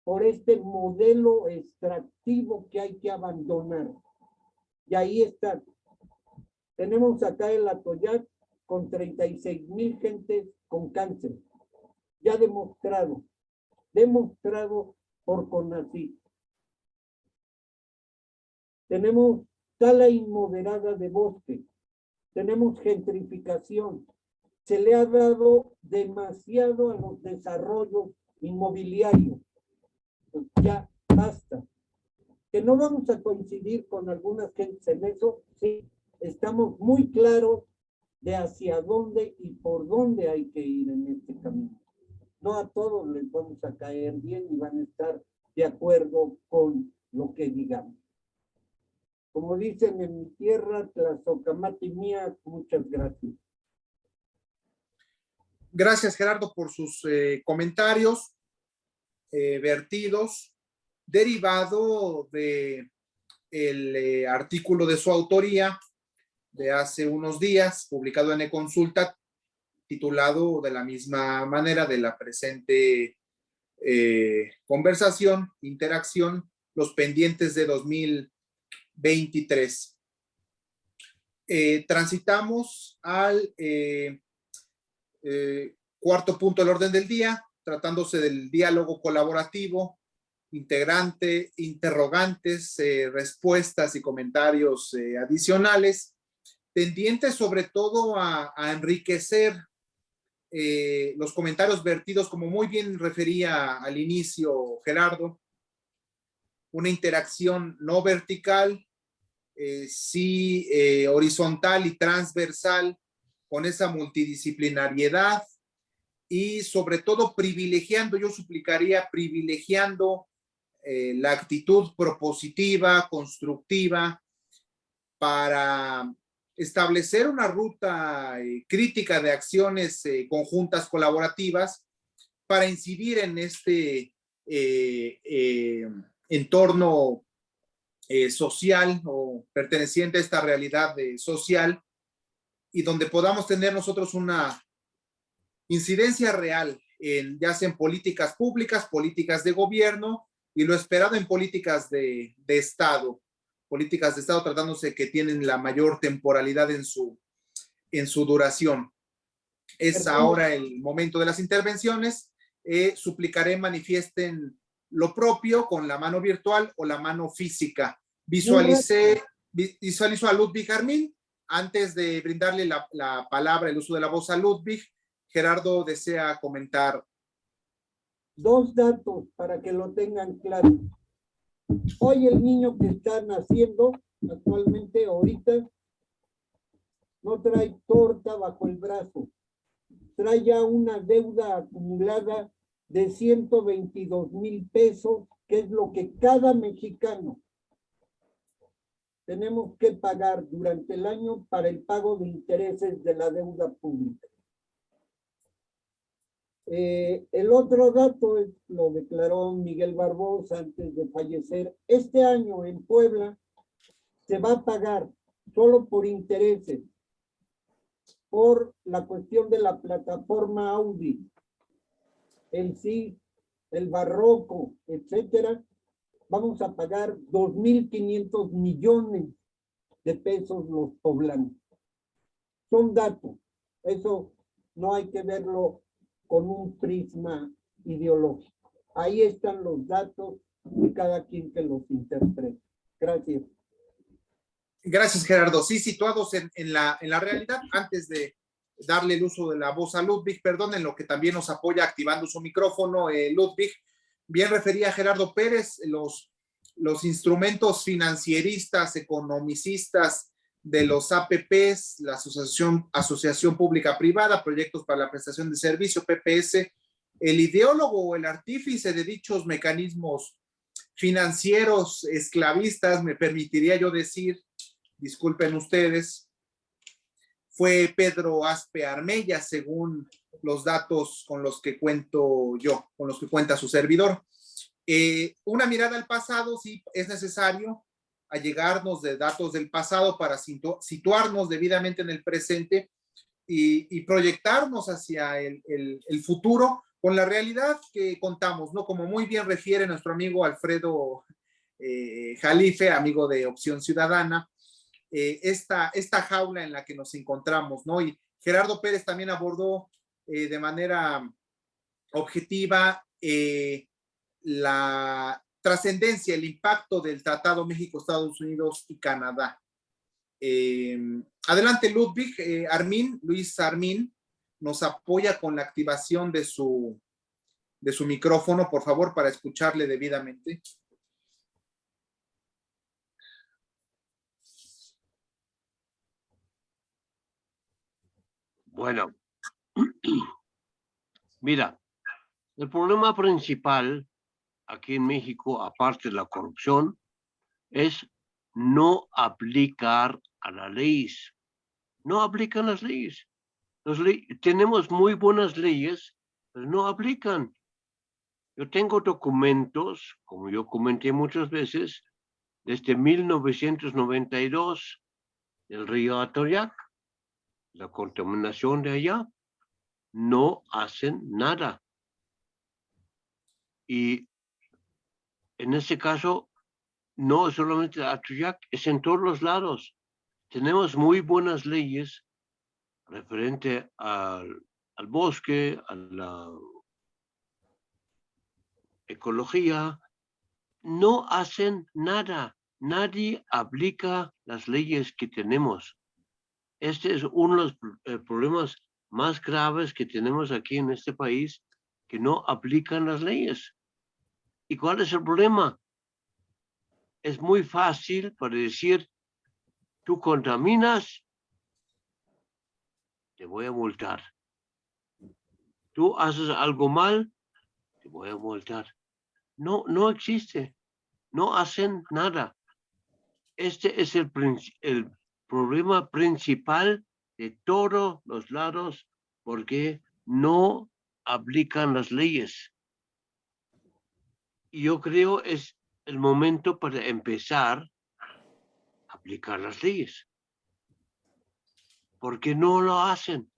por este modelo extractivo que hay que abandonar. Y ahí está. Tenemos acá el Atoyac con 36,000 gentes con cáncer. Ya demostrado por CONACYT. Tenemos tala inmoderada de bosque. Tenemos gentrificación. Se le ha dado demasiado a los desarrollos inmobiliarios. Pues ya basta. Que no vamos a coincidir con algunas gentes en eso, sí, estamos muy claros de hacia dónde y por dónde hay que ir en este camino. No a todos les vamos a caer bien y van a estar de acuerdo con lo que digamos. Como dicen en mi tierra, Tlazocamati mía, muchas gracias. Gracias, Gerardo, por sus comentarios vertidos, derivado de el artículo de su autoría de hace unos días, publicado en eConsulta, titulado de la misma manera de la presente conversación, interacción, los pendientes de 2023. Transitamos al cuarto punto del orden del día, tratándose del diálogo colaborativo, integrante, interrogantes, respuestas y comentarios adicionales, tendientes sobre todo a enriquecer los comentarios vertidos, como muy bien refería al inicio Gerardo, una interacción no vertical, sí horizontal y transversal, con esa multidisciplinariedad y sobre todo privilegiando, yo suplicaría privilegiando la actitud propositiva, constructiva, para establecer una ruta crítica de acciones conjuntas colaborativas para incidir en este entorno social o perteneciente a esta realidad social, y donde podamos tener nosotros una incidencia real, ya sea en políticas públicas, políticas de gobierno, y lo esperado en políticas de Estado tratándose que tienen la mayor temporalidad en su duración. Es ahora el momento de las intervenciones. Suplicaré manifiesten lo propio con la mano virtual o la mano física. Visualizo a Ludwig Armin. Antes de brindarle la palabra, el uso de la voz a Ludwig, Gerardo desea comentar. Dos datos para que lo tengan claro. Hoy el niño que está naciendo actualmente, ahorita, no trae torta bajo el brazo. Trae ya una deuda acumulada de 122,000 pesos, que es lo que cada mexicano tenemos que pagar durante el año para el pago de intereses de la deuda pública. El otro dato lo declaró Miguel Barbosa antes de fallecer. Este año en Puebla se va a pagar solo por intereses, por la cuestión de la plataforma Audi, el CIS, el Barroco, etcétera. Vamos a pagar 2,500 millones de pesos los poblanos. Son datos. Eso no hay que verlo con un prisma ideológico. Ahí están los datos y cada quien que los interprete. Gracias. Gracias, Gerardo. Sí, situados en la realidad, antes de darle el uso de la voz a Ludwig, perdonen lo que también nos apoya activando su micrófono, Ludwig. Bien refería Gerardo Pérez, los instrumentos financieristas, economicistas de los APPs, la Asociación Pública Privada, Proyectos para la Prestación de Servicio, PPS, el ideólogo o el artífice de dichos mecanismos financieros esclavistas, me permitiría yo decir, disculpen ustedes, fue Pedro Aspe Armella, según los datos con los que cuento yo, con los que cuenta su servidor. Una mirada al pasado, sí, es necesario allegarnos de datos del pasado para situarnos debidamente en el presente y proyectarnos hacia el futuro con la realidad que contamos, ¿no? Como muy bien refiere nuestro amigo Alfredo Jalife, amigo de Opción Ciudadana, esta jaula en la que nos encontramos, ¿no? Y Gerardo Pérez también abordó de manera objetiva la trascendencia, el impacto del Tratado México-Estados Unidos y Canadá. Adelante, Ludwig. Luis Armin nos apoya con la activación de su micrófono, por favor, para escucharle debidamente. Bueno, mira, el problema principal aquí en México, aparte de la corrupción, es no aplicar a las leyes. No aplican las leyes. Tenemos muy buenas leyes, pero no aplican. Yo tengo documentos, como yo comenté muchas veces, desde 1992, del río Atoyac, la contaminación de allá, no hacen nada. Y en este caso, no solamente Atoyac, es en todos los lados. Tenemos muy buenas leyes referente al bosque, a la ecología, no hacen nada. Nadie aplica las leyes que tenemos. Este es uno de los problemas más graves que tenemos aquí en este país, que no aplican las leyes. ¿Y cuál es el problema? Es muy fácil para decir, tú contaminas, te voy a multar. Tú haces algo mal, te voy a multar. No, no existe. No hacen nada. Este es el problema principal de todos los lados, porque no aplican las leyes. Y yo creo es el momento para empezar a aplicar las leyes. Porque no lo hacen.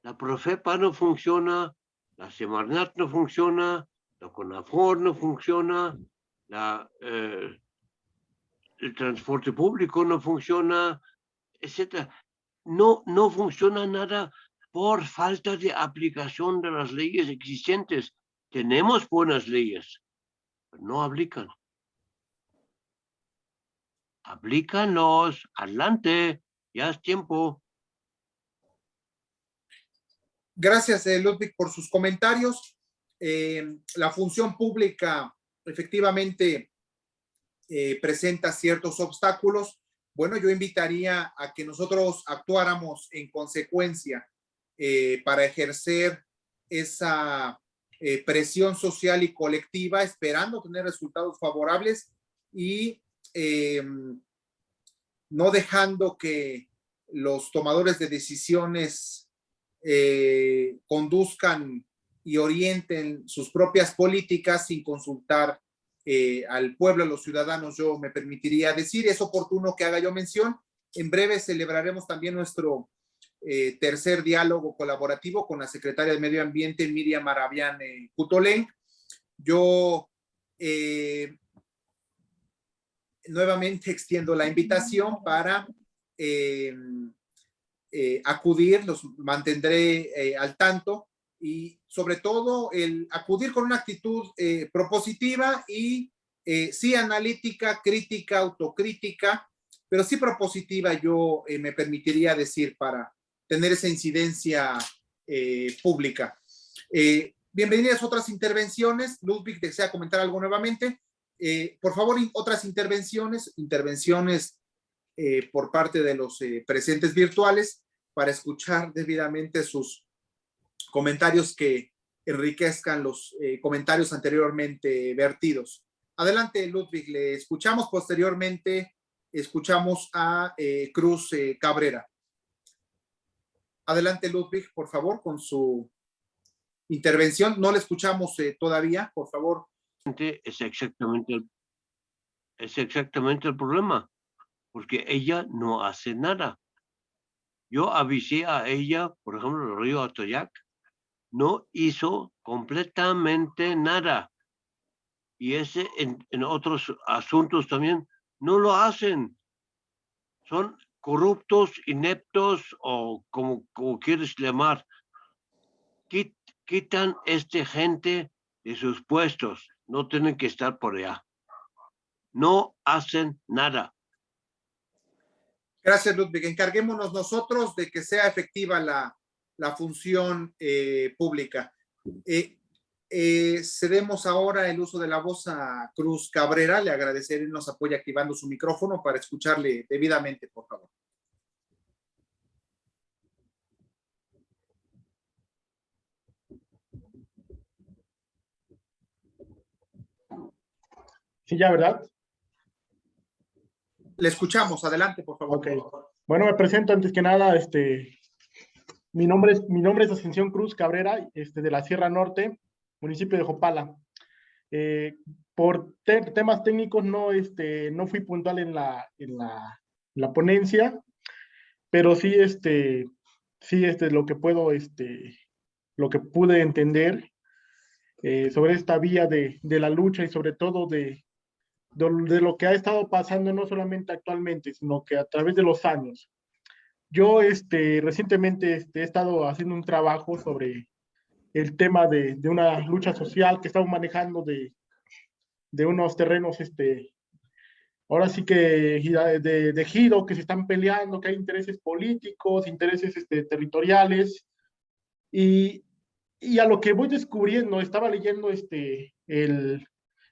La Profepa no funciona, la Semarnat no funciona, la CONAFOR no funciona, el transporte público no funciona, etcétera. No funciona nada por falta de aplicación de las leyes existentes. Tenemos buenas leyes, pero no aplican. Aplícanlos, adelante, ya es tiempo. Gracias, Ludwig, por sus comentarios. La función pública efectivamente presenta ciertos obstáculos. Bueno, yo invitaría a que nosotros actuáramos en consecuencia para ejercer esa presión social y colectiva, esperando tener resultados favorables y no dejando que los tomadores de decisiones conduzcan y orienten sus propias políticas sin consultar al pueblo, a los ciudadanos. Yo me permitiría decir, es oportuno que haga yo mención. En breve celebraremos también nuestro tercer diálogo colaborativo con la secretaria de Medio Ambiente, Miriam Arabián Cutolén. Yo nuevamente extiendo la invitación para acudir, los mantendré al tanto y sobre todo el acudir con una actitud propositiva y sí analítica, crítica, autocrítica, pero sí propositiva, yo me permitiría decir, para tener esa incidencia pública. Bienvenidas otras intervenciones. Ludwig, ¿desea comentar algo nuevamente? Por favor, otras intervenciones por parte de los presentes virtuales para escuchar debidamente sus comentarios que enriquezcan los comentarios anteriormente vertidos. Adelante, Ludwig, le escuchamos. Posteriormente, escuchamos a Cruz Cabrera. Adelante, Ludwig, por favor, con su intervención. No le escuchamos todavía, por favor. Es exactamente el problema, porque ella no hace nada. Yo avisé a ella, por ejemplo, el río Atoyac, no hizo completamente nada. Y ese en otros asuntos también no lo hacen. Son corruptos, ineptos o como quieres llamar. Quitan gente de sus puestos. No tienen que estar por allá. No hacen nada. Gracias, Ludwig. Encarguémonos nosotros de que sea efectiva la función pública. Cedemos ahora el uso de la voz a Cruz Cabrera. Le agradeceré nos apoye activando su micrófono para escucharle debidamente, por favor. Sí, ya, ¿verdad? Le escuchamos, adelante, por favor. Ok. Bueno, me presento antes que nada, mi nombre es Ascensión Cruz Cabrera, de la Sierra Norte, municipio de Jopala. Por temas técnicos no fui puntual en la ponencia, pero sí, lo que pude entender sobre esta vía de la lucha y sobre todo de lo que ha estado pasando no solamente actualmente, sino que a través de los años. Yo recientemente he estado haciendo un trabajo sobre el tema de una lucha social que estamos manejando de unos terrenos, ahora sí que de ejido, que se están peleando, que hay intereses políticos, intereses territoriales, y a lo que voy descubriendo, estaba leyendo el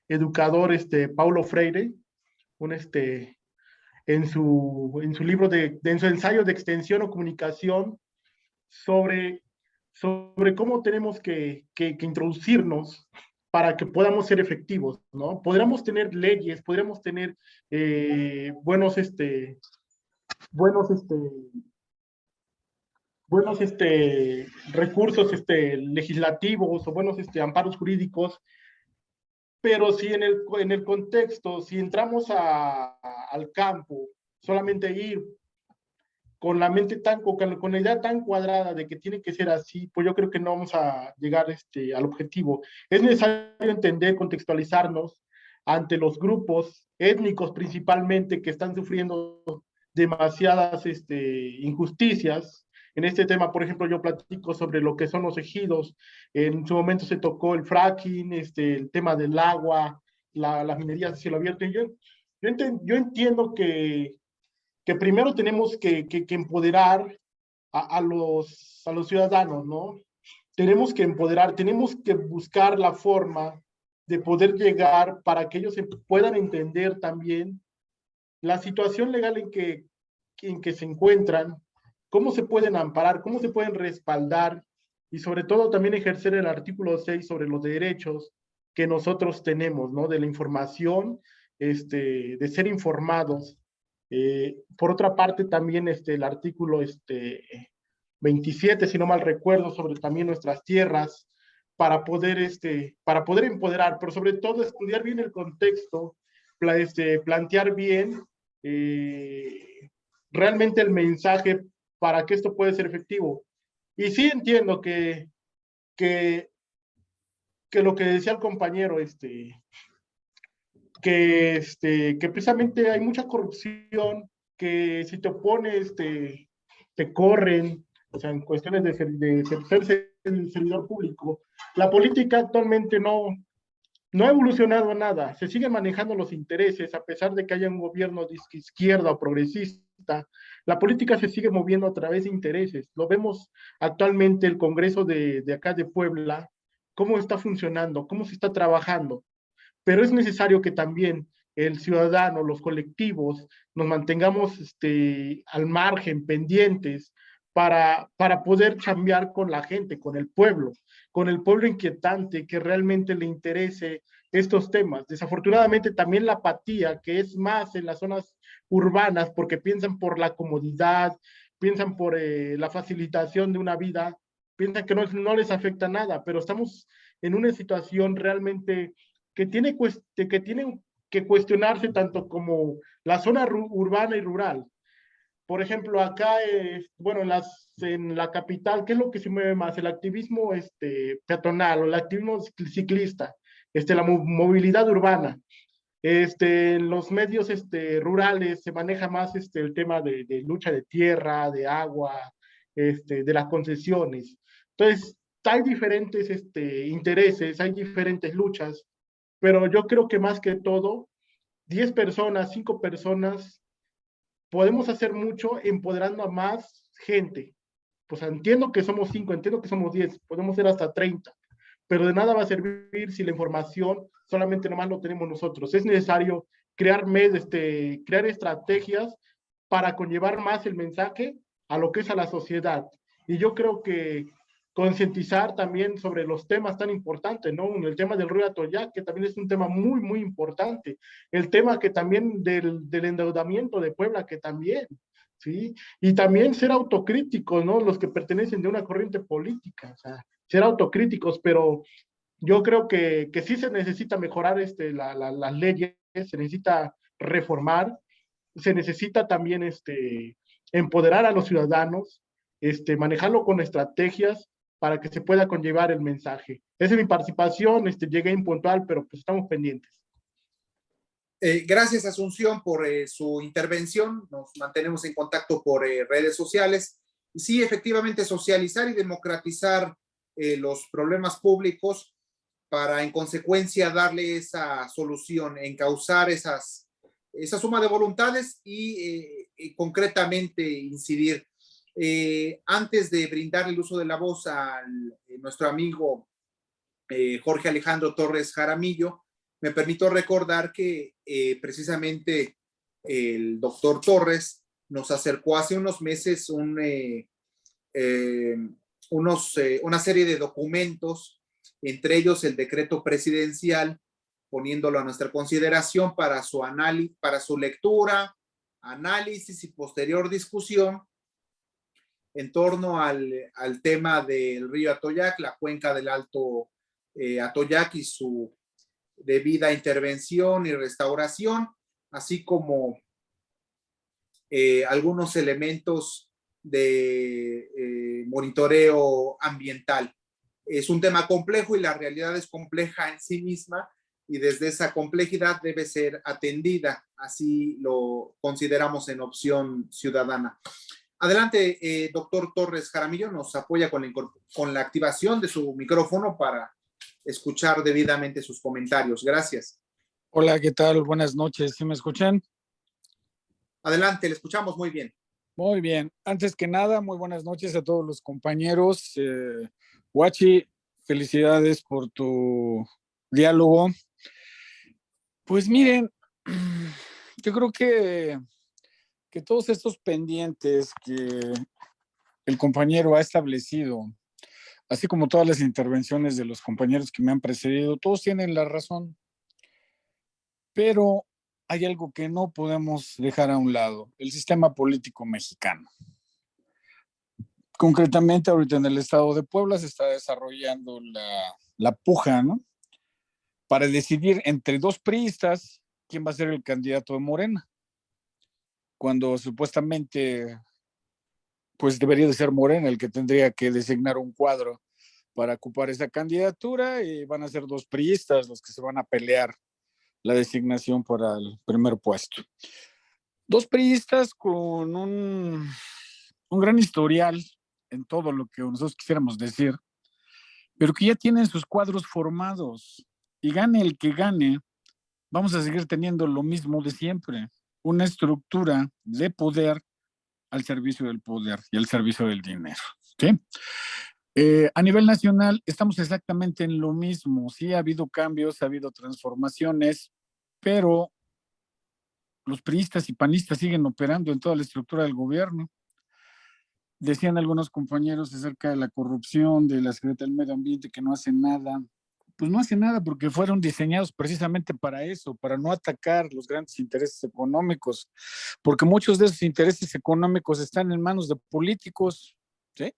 educador Paulo Freire, en su libro en su ensayo de extensión o comunicación sobre cómo tenemos que introducirnos para que podamos ser efectivos, ¿no? Podríamos tener leyes, podríamos tener buenos recursos legislativos o buenos amparos jurídicos, pero si en el contexto, si entramos al campo, solamente ir con la mente con la idea tan cuadrada de que tiene que ser así, pues yo creo que no vamos a llegar al objetivo. Es necesario entender, contextualizarnos ante los grupos étnicos principalmente que están sufriendo demasiadas injusticias. En este tema, por ejemplo, yo platico sobre lo que son los ejidos. En su momento se tocó el fracking, el tema del agua, las minerías a cielo abierto. Yo entiendo que primero tenemos que empoderar a los ciudadanos, ¿no? Tenemos que empoderar, tenemos que buscar la forma de poder llegar para que ellos puedan entender también la situación legal en que se encuentran, cómo se pueden amparar, cómo se pueden respaldar y sobre todo también ejercer el artículo 6 sobre los derechos que nosotros tenemos, ¿no? De la información, de ser informados. Por otra parte, también el artículo 27, si no mal recuerdo, sobre también nuestras tierras, para poder empoderar, pero sobre todo estudiar bien el contexto, plantear bien realmente el mensaje para que esto pueda ser efectivo. Y sí entiendo que lo que decía el compañero, que precisamente hay mucha corrupción, que si te opones te corren, o sea, en cuestiones de ser servidor público. La política actualmente no ha evolucionado nada, se siguen manejando los intereses, a pesar de que haya un gobierno de izquierda o progresista, la política se sigue moviendo a través de intereses. Lo vemos actualmente el Congreso de acá de Puebla, cómo está funcionando, cómo se está trabajando. Pero es necesario que también el ciudadano, los colectivos, nos mantengamos al margen, pendientes, para poder chambear con la gente, con el pueblo inquietante, que realmente le interese estos temas. Desafortunadamente también la apatía, que es más en las zonas urbanas, porque piensan por la comodidad, piensan por la facilitación de una vida, piensan que no les afecta nada, pero estamos en una situación realmente que tiene que cuestionarse tanto como la zona urbana y rural. Por ejemplo, acá, bueno, en la capital, ¿qué es lo que se mueve más? El activismo peatonal o el activismo ciclista, la movilidad urbana. En los medios rurales se maneja más el tema de lucha de tierra, de agua, de las concesiones. Entonces, hay diferentes intereses, hay diferentes luchas, pero yo creo que más que todo, 10 personas, 5 personas, podemos hacer mucho empoderando a más gente. Pues entiendo que somos 5, entiendo que somos 10, podemos ser hasta 30, pero de nada va a servir si la información solamente nomás lo tenemos nosotros. Es necesario crear estrategias para conllevar más el mensaje a lo que es a la sociedad. Y yo creo que concientizar también sobre los temas tan importantes, ¿no? El tema del río Atoyac, que también es un tema muy, muy importante. El tema que también del endeudamiento de Puebla, que también, ¿sí? Y también ser autocríticos, ¿no? Los que pertenecen de una corriente política, o sea, ser autocríticos, pero yo creo que sí se necesita mejorar las leyes, se necesita reformar, se necesita también empoderar a los ciudadanos, manejarlo con estrategias para que se pueda conllevar el mensaje. Esa es mi participación, llegué impuntual, pero pues estamos pendientes. Gracias, Asunción, por su intervención. Nos mantenemos en contacto por redes sociales. Sí, efectivamente, socializar y democratizar los problemas públicos para, en consecuencia, darle esa solución, encauzar esa suma de voluntades y concretamente incidir. Antes de brindar el uso de la voz a nuestro amigo Jorge Alejandro Torres Jaramillo, me permito recordar que precisamente el doctor Torres nos acercó hace unos meses una serie de documentos, entre ellos el decreto presidencial, poniéndolo a nuestra consideración para su análisis, para su lectura, análisis y posterior discusión en torno al tema del río Atoyac, la cuenca del Alto Atoyac y su debida intervención y restauración, así como algunos elementos de monitoreo ambiental. Es un tema complejo y la realidad es compleja en sí misma y desde esa complejidad debe ser atendida, así lo consideramos en Opción Ciudadana. Adelante, doctor Torres Jaramillo, nos apoya con la activación de su micrófono para escuchar debidamente sus comentarios. Gracias. Hola, ¿qué tal? Buenas noches. ¿Sí me escuchan? Adelante, le escuchamos muy bien. Muy bien. Antes que nada, muy buenas noches a todos los compañeros. Guachi, felicidades por tu diálogo. Pues miren, yo creo que todos estos pendientes que el compañero ha establecido, así como todas las intervenciones de los compañeros que me han precedido, todos tienen la razón. Pero hay algo que no podemos dejar a un lado, el sistema político mexicano. Concretamente, ahorita en el estado de Puebla se está desarrollando la puja, ¿no? Para decidir entre dos priistas quién va a ser el candidato de Morena. Cuando supuestamente, pues debería de ser Morena el que tendría que designar un cuadro para ocupar esa candidatura y van a ser dos priistas los que se van a pelear la designación para el primer puesto. Dos priistas con un gran historial en todo lo que nosotros quisiéramos decir, pero que ya tienen sus cuadros formados y gane el que gane, vamos a seguir teniendo lo mismo de siempre, una estructura de poder al servicio del poder y al servicio del dinero. ¿Sí? A nivel nacional estamos exactamente en lo mismo. Sí, ha habido cambios, ha habido transformaciones, pero los priistas y panistas siguen operando en toda la estructura del gobierno. Decían algunos compañeros acerca de la corrupción, de la Secretaría del Medio Ambiente, que no hace nada. Pues no hace nada porque fueron diseñados precisamente para eso, para no atacar los grandes intereses económicos, porque muchos de esos intereses económicos están en manos de políticos, ¿sí?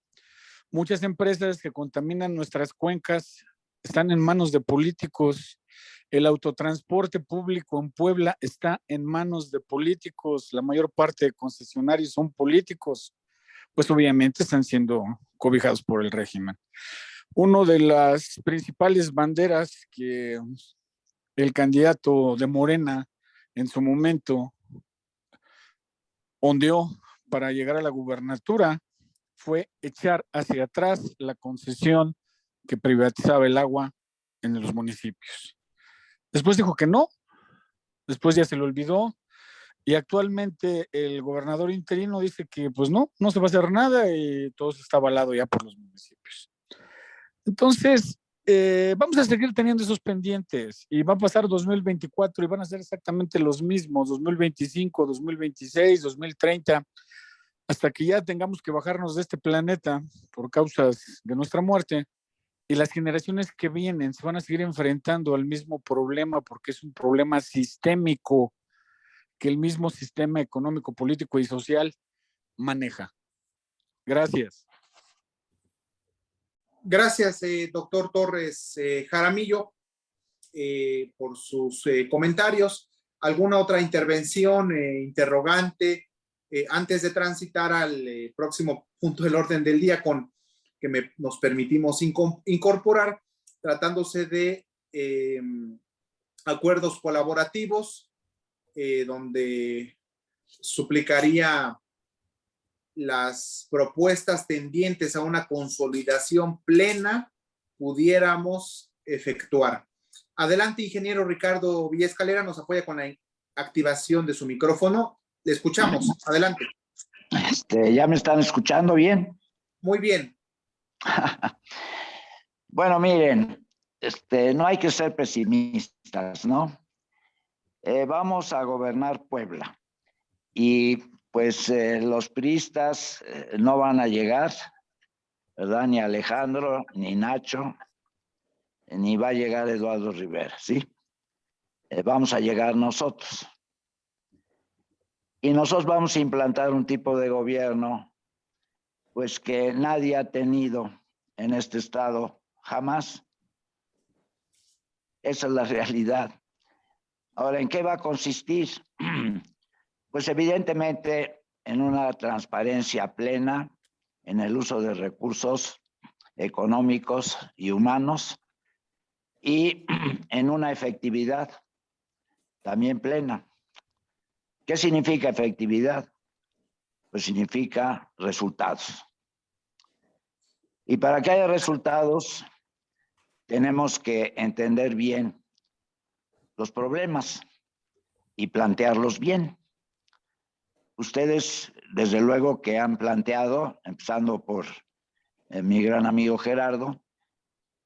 Muchas empresas que contaminan nuestras cuencas están en manos de políticos. El autotransporte público en Puebla está en manos de políticos. La mayor parte de concesionarios son políticos. Pues obviamente están siendo cobijados por el régimen. Una de las principales banderas que el candidato de Morena en su momento ondeó para llegar a la gubernatura fue echar hacia atrás la concesión que privatizaba el agua en los municipios. Después dijo que no, después ya se lo olvidó y actualmente el gobernador interino dice que pues no se va a hacer nada y todo está avalado ya por los municipios. Entonces, vamos a seguir teniendo esos pendientes y va a pasar 2024 y van a ser exactamente los mismos, 2025, 2026, 2030. hasta que ya tengamos que bajarnos de este planeta por causas de nuestra muerte. Y las generaciones que vienen se van a seguir enfrentando al mismo problema porque es un problema sistémico que el mismo sistema económico, político y social maneja. Gracias. Gracias, doctor Torres Jaramillo, por sus comentarios. ¿Alguna otra intervención, interrogante, antes de transitar al próximo punto del orden del día con que nos permitimos incorporar, tratándose de acuerdos colaborativos, donde suplicaría las propuestas tendientes a una consolidación plena pudiéramos efectuar. Adelante, ingeniero Ricardo Villescalera, nos apoya con la activación de su micrófono. Le escuchamos. Adelante. ¿Ya me están escuchando bien? Muy bien. Bueno, miren, no hay que ser pesimistas, ¿no? Vamos a gobernar Puebla y pues los priistas no van a llegar, ¿verdad? Ni Alejandro, ni Nacho, ni va a llegar Eduardo Rivera, ¿sí? Vamos a llegar nosotros. Y nosotros vamos a implantar un tipo de gobierno, pues que nadie ha tenido en este estado jamás. Esa es la realidad. Ahora, ¿en qué va a consistir? Pues evidentemente en una transparencia plena en el uso de recursos económicos y humanos y en una efectividad también plena. ¿Qué significa efectividad? Pues significa resultados. Y para que haya resultados, tenemos que entender bien los problemas y plantearlos bien. Ustedes, desde luego que han planteado, empezando por mi gran amigo Gerardo,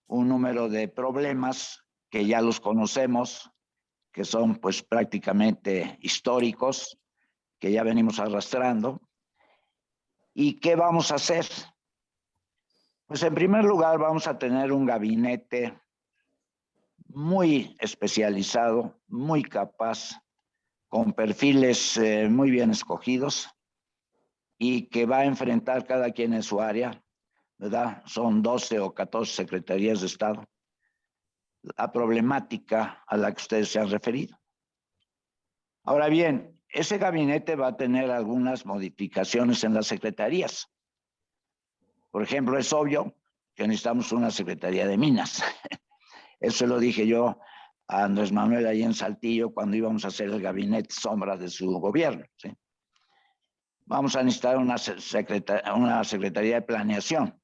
un número de problemas que ya los conocemos, que son pues prácticamente históricos, que ya venimos arrastrando. ¿Y qué vamos a hacer? Pues en primer lugar vamos a tener un gabinete muy especializado, muy capaz, con perfiles muy bien escogidos y que va a enfrentar cada quien en su área, ¿verdad? Son 12 o 14 secretarías de Estado, la problemática a la que ustedes se han referido. Ahora bien, ese gabinete va a tener algunas modificaciones en las secretarías. Por ejemplo, es obvio que necesitamos una secretaría de Minas. Eso lo dije yo a Andrés Manuel ahí en Saltillo cuando íbamos a hacer el gabinete sombra de su gobierno, ¿sí? Vamos a necesitar una secretaría de planeación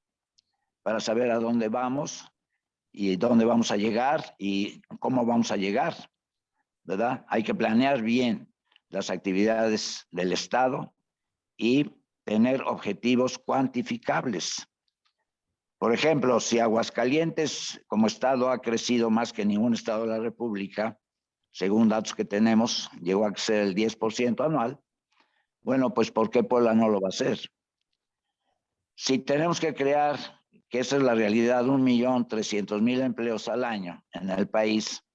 para saber a dónde vamos y dónde vamos a llegar y cómo vamos a llegar, ¿verdad? Hay que planear bien las actividades del Estado y tener objetivos cuantificables. Por ejemplo, si Aguascalientes como estado ha crecido más que ningún estado de la República, según datos que tenemos, llegó a crecer el 10% anual, bueno, pues ¿por qué Puebla no lo va a hacer? Si tenemos que crear, que esa es la realidad, 1.300.000 empleos al año en el país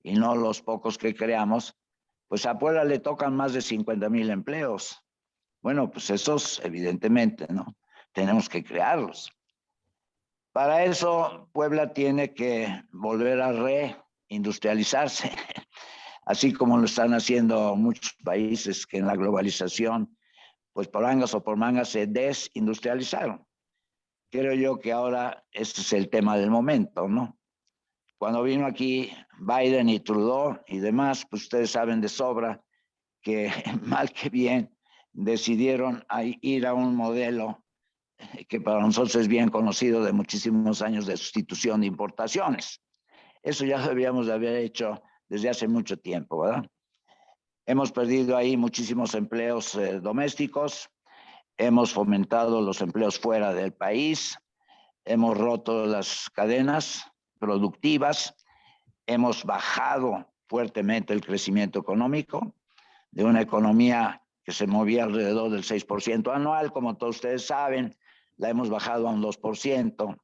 y no los pocos que creamos, pues a Puebla le tocan más de 50.000 empleos. Bueno, pues esos evidentemente, ¿no? Tenemos que crearlos. Para eso, Puebla tiene que volver a reindustrializarse, así como lo están haciendo muchos países que en la globalización, pues por angas o por mangas, se desindustrializaron. Creo yo que ahora este es el tema del momento, ¿no? Cuando vino aquí Biden y Trudeau y demás, pues ustedes saben de sobra que mal que bien decidieron ir a un modelo que para nosotros es bien conocido de muchísimos años de sustitución de importaciones. Eso ya lo debíamos de haber hecho desde hace mucho tiempo, ¿verdad? Hemos perdido ahí muchísimos empleos domésticos, hemos fomentado los empleos fuera del país, hemos roto las cadenas productivas, hemos bajado fuertemente el crecimiento económico de una economía que se movía alrededor del 6% anual. Como todos ustedes saben, la hemos bajado a un 2%.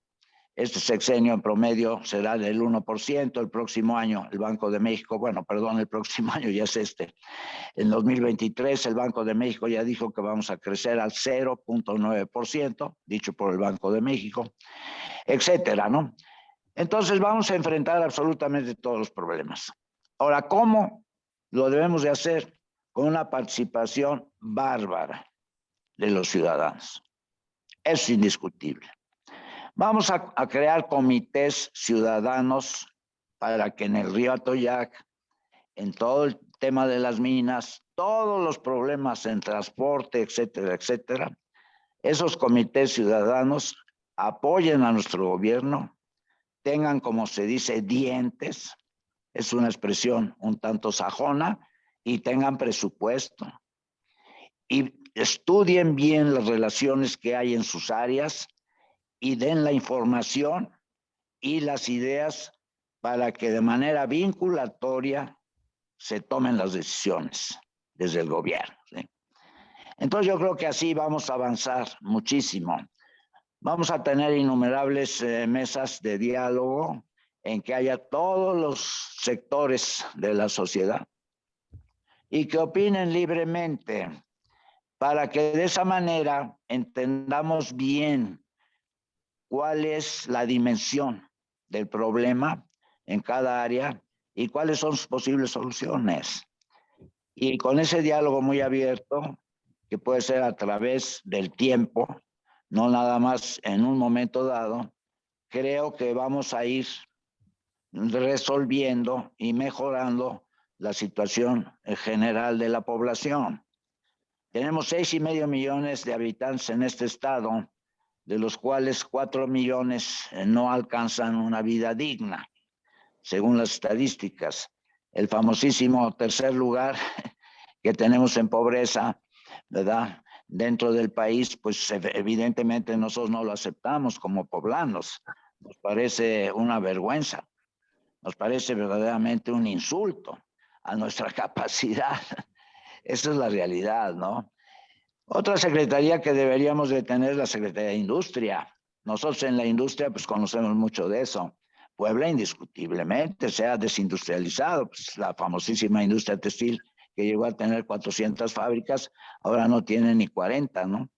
Este sexenio en promedio será del 1%. El próximo año, el Banco de México, bueno, perdón, el próximo año ya es este. En 2023, el Banco de México ya dijo que vamos a crecer al 0.9%, dicho por el Banco de México, etcétera, ¿no? Entonces vamos a enfrentar absolutamente todos los problemas. Ahora, ¿cómo lo debemos de hacer? Con una participación bárbara de los ciudadanos. Es indiscutible. Vamos a crear comités ciudadanos para que en el río Atoyac, en todo el tema de las minas, todos los problemas en transporte, etcétera, etcétera, esos comités ciudadanos apoyen a nuestro gobierno, tengan, como se dice, dientes, es una expresión un tanto sajona, y tengan presupuesto. Y estudien bien las relaciones que hay en sus áreas y den la información y las ideas para que de manera vinculatoria se tomen las decisiones desde el gobierno, ¿sí? Entonces yo creo que así vamos a avanzar muchísimo. Vamos a tener innumerables mesas de diálogo en que haya todos los sectores de la sociedad y que opinen libremente para que de esa manera entendamos bien cuál es la dimensión del problema en cada área y cuáles son sus posibles soluciones. Y con ese diálogo muy abierto, que puede ser a través del tiempo, no nada más en un momento dado, creo que vamos a ir resolviendo y mejorando la situación general de la población. Tenemos 6,5 millones de habitantes en este estado, de los cuales 4 millones no alcanzan una vida digna, según las estadísticas. El famosísimo tercer lugar que tenemos en pobreza, ¿verdad?, dentro del país, pues evidentemente nosotros no lo aceptamos como poblanos. Nos parece una vergüenza, nos parece verdaderamente un insulto a nuestra capacidad. Esa es la realidad, ¿no? Otra secretaría que deberíamos de tener es la Secretaría de Industria. Nosotros en la industria pues conocemos mucho de eso. Puebla indiscutiblemente se ha desindustrializado, pues, la famosísima industria textil que llegó a tener 400 fábricas, ahora no tiene ni 40, ¿no?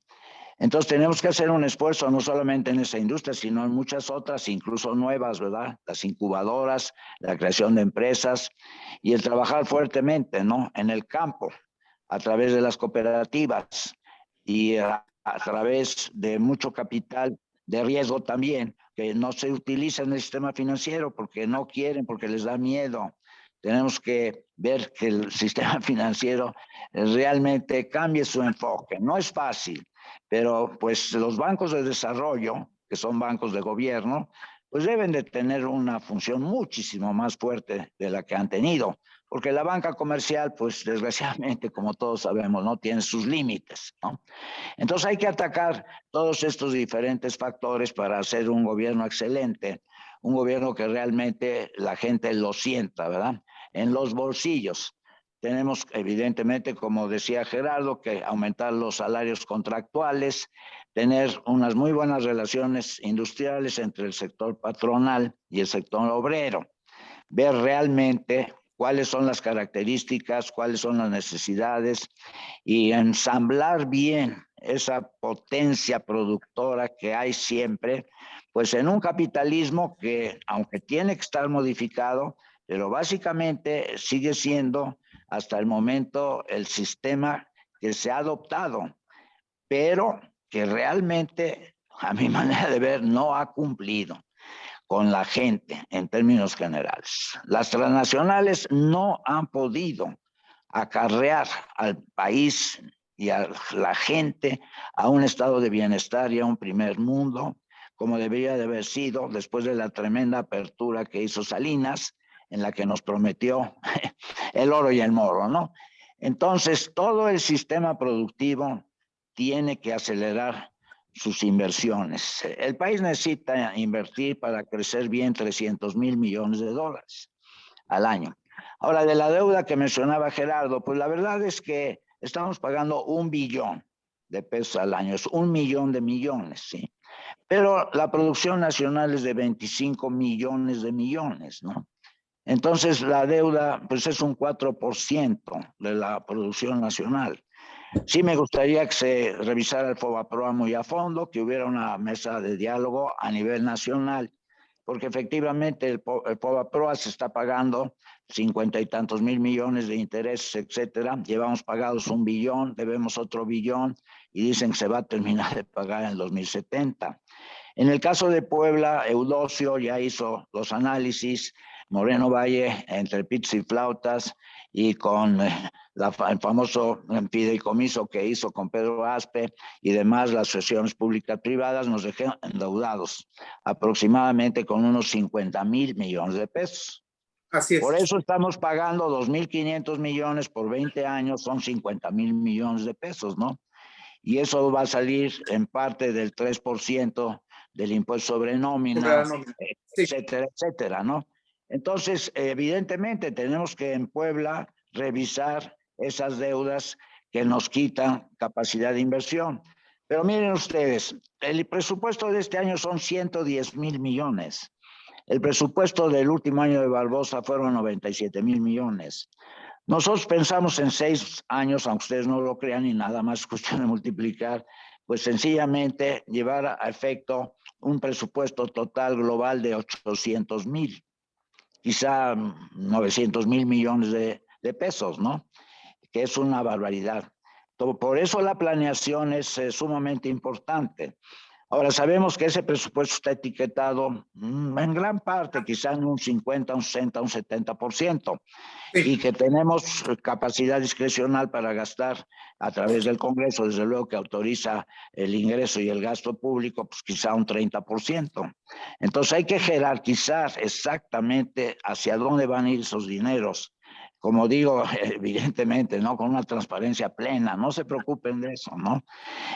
Entonces tenemos que hacer un esfuerzo no solamente en esa industria, sino en muchas otras, incluso nuevas, ¿verdad? Las incubadoras, la creación de empresas y el trabajar fuertemente, ¿no?, en el campo, a través de las cooperativas y a través de mucho capital de riesgo también, que no se utiliza en el sistema financiero porque no quieren, porque les da miedo. Tenemos que ver que el sistema financiero realmente cambie su enfoque. No es fácil, pero pues los bancos de desarrollo, que son bancos de gobierno, pues deben de tener una función muchísimo más fuerte de la que han tenido, porque la banca comercial, pues desgraciadamente, como todos sabemos, no tiene sus límites, ¿no? Entonces hay que atacar todos estos diferentes factores para hacer un gobierno excelente, un gobierno que realmente la gente lo sienta, ¿verdad?, en los bolsillos. Tenemos, evidentemente, como decía Gerardo, que aumentar los salarios contractuales, tener unas muy buenas relaciones industriales entre el sector patronal y el sector obrero, ver realmente cuáles son las características, cuáles son las necesidades y ensamblar bien esa potencia productora que hay siempre, pues en un capitalismo que, aunque tiene que estar modificado, pero básicamente sigue siendo hasta el momento el sistema que se ha adoptado, pero que realmente, a mi manera de ver, no ha cumplido con la gente en términos generales. Las transnacionales no han podido acarrear al país y a la gente a un estado de bienestar y a un primer mundo, como debería de haber sido después de la tremenda apertura que hizo Salinas, en la que nos prometió el oro y el moro, ¿no? Entonces, todo el sistema productivo tiene que acelerar sus inversiones. El país necesita invertir para crecer bien 300,000 millones de dólares al año. Ahora, de la deuda que mencionaba Gerardo, pues la verdad es que estamos pagando 1 billón de pesos al año, es 1 millón de millones, ¿sí? Pero la producción nacional es de 25 millones de millones, ¿no? Entonces la deuda pues es un 4% de la producción nacional. Sí me gustaría que se revisara el FOBAPROA muy a fondo, que hubiera una mesa de diálogo a nivel nacional, porque efectivamente el FOBAPROA se está pagando 50 y tantos mil millones de intereses, etcétera. Llevamos pagados 1 billón, debemos otro billón y dicen que se va a terminar de pagar en el 2070. En el caso de Puebla, Eudosio ya hizo los análisis, Moreno Valle, entre pitos y flautas, y con el famoso fideicomiso que hizo con Pedro Aspe y demás, las asociaciones públicas privadas, nos dejaron endeudados aproximadamente con unos 50 mil millones de pesos. Así es. Por eso estamos pagando 2.500 millones por 20 años, son 50 mil millones de pesos, ¿no? Y eso va a salir en parte del 3% del impuesto sobre nómina, etcétera, etcétera, ¿no? Entonces, evidentemente, tenemos que en Puebla revisar esas deudas que nos quitan capacidad de inversión. Pero miren ustedes, el presupuesto de este año son 110 mil millones. El presupuesto del último año de Barbosa fueron 97 mil millones. Nosotros pensamos en 6 años, aunque ustedes no lo crean, y nada más cuestión de multiplicar, pues sencillamente llevar a efecto un presupuesto total global de 800 mil, quizá 900 mil millones de pesos, ¿no? Que es una barbaridad. Por eso la planeación es sumamente importante. Ahora, sabemos que ese presupuesto está etiquetado en gran parte, quizá en un 50, un 60, un 70%, y que tenemos capacidad discrecional para gastar a través del Congreso, desde luego que autoriza el ingreso y el gasto público, pues quizá un 30%. Entonces hay que jerarquizar exactamente hacia dónde van a ir esos dineros. Como digo, evidentemente, ¿no? Con una transparencia plena, no se preocupen de eso, ¿no?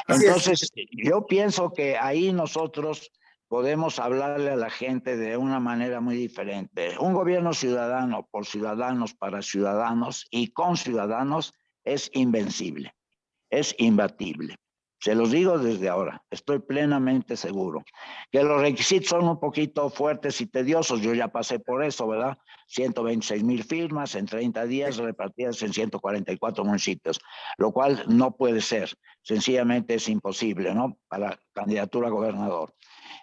Entonces, yo pienso que ahí nosotros podemos hablarle a la gente de una manera muy diferente. Un gobierno ciudadano por ciudadanos, para ciudadanos y con ciudadanos es invencible, es imbatible. Se los digo desde ahora, estoy plenamente seguro. Que los requisitos son un poquito fuertes y tediosos, yo ya pasé por eso, ¿verdad? 126 mil firmas en 30 días repartidas en 144 municipios, lo cual no puede ser, sencillamente es imposible, ¿no? Para candidatura a gobernador.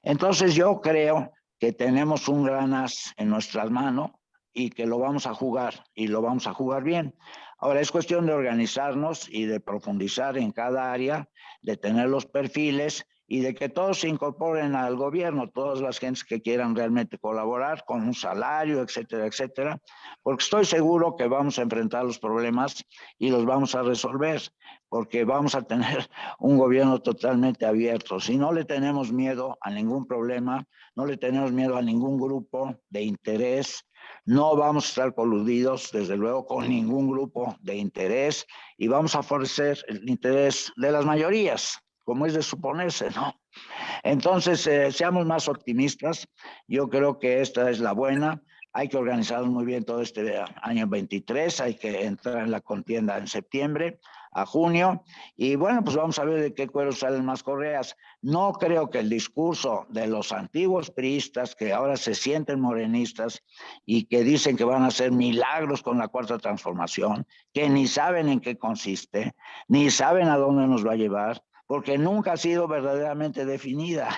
Entonces yo creo que tenemos un gran as en nuestras manos y que lo vamos a jugar y lo vamos a jugar bien. Ahora es cuestión de organizarnos y de profundizar en cada área, de tener los perfiles y de que todos se incorporen al gobierno, todas las gentes que quieran realmente colaborar con un salario, etcétera, etcétera, porque estoy seguro que vamos a enfrentar los problemas y los vamos a resolver, porque vamos a tener un gobierno totalmente abierto. Si no le tenemos miedo a ningún problema, no le tenemos miedo a ningún grupo de interés, no vamos a estar coludidos, desde luego, con ningún grupo de interés y vamos a favorecer el interés de las mayorías, como es de suponerse, ¿no? Entonces, seamos más optimistas. Yo creo que esta es la buena. Hay que organizar muy bien todo este año 23. Hay que entrar en la contienda en septiembre a junio. Y bueno, pues vamos a ver de qué cuero salen más correas. No creo que el discurso de los antiguos priistas que ahora se sienten morenistas y que dicen que van a hacer milagros con la Cuarta Transformación, que ni saben en qué consiste, ni saben a dónde nos va a llevar, porque nunca ha sido verdaderamente definida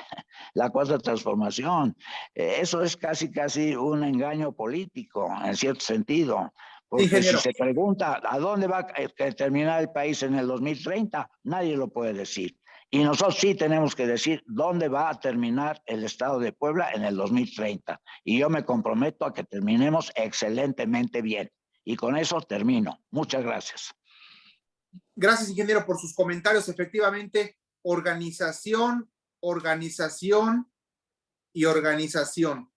la Cuarta Transformación. Eso es casi un engaño político, en cierto sentido. Porque Ingeniero, si se pregunta a dónde va a terminar el país en el 2030, nadie lo puede decir. Y nosotros sí tenemos que decir dónde va a terminar el estado de Puebla en el 2030. Y yo me comprometo a que terminemos excelentemente bien. Y con eso termino. Muchas gracias. Gracias, ingeniero, por sus comentarios. Efectivamente, organización, organización y organización.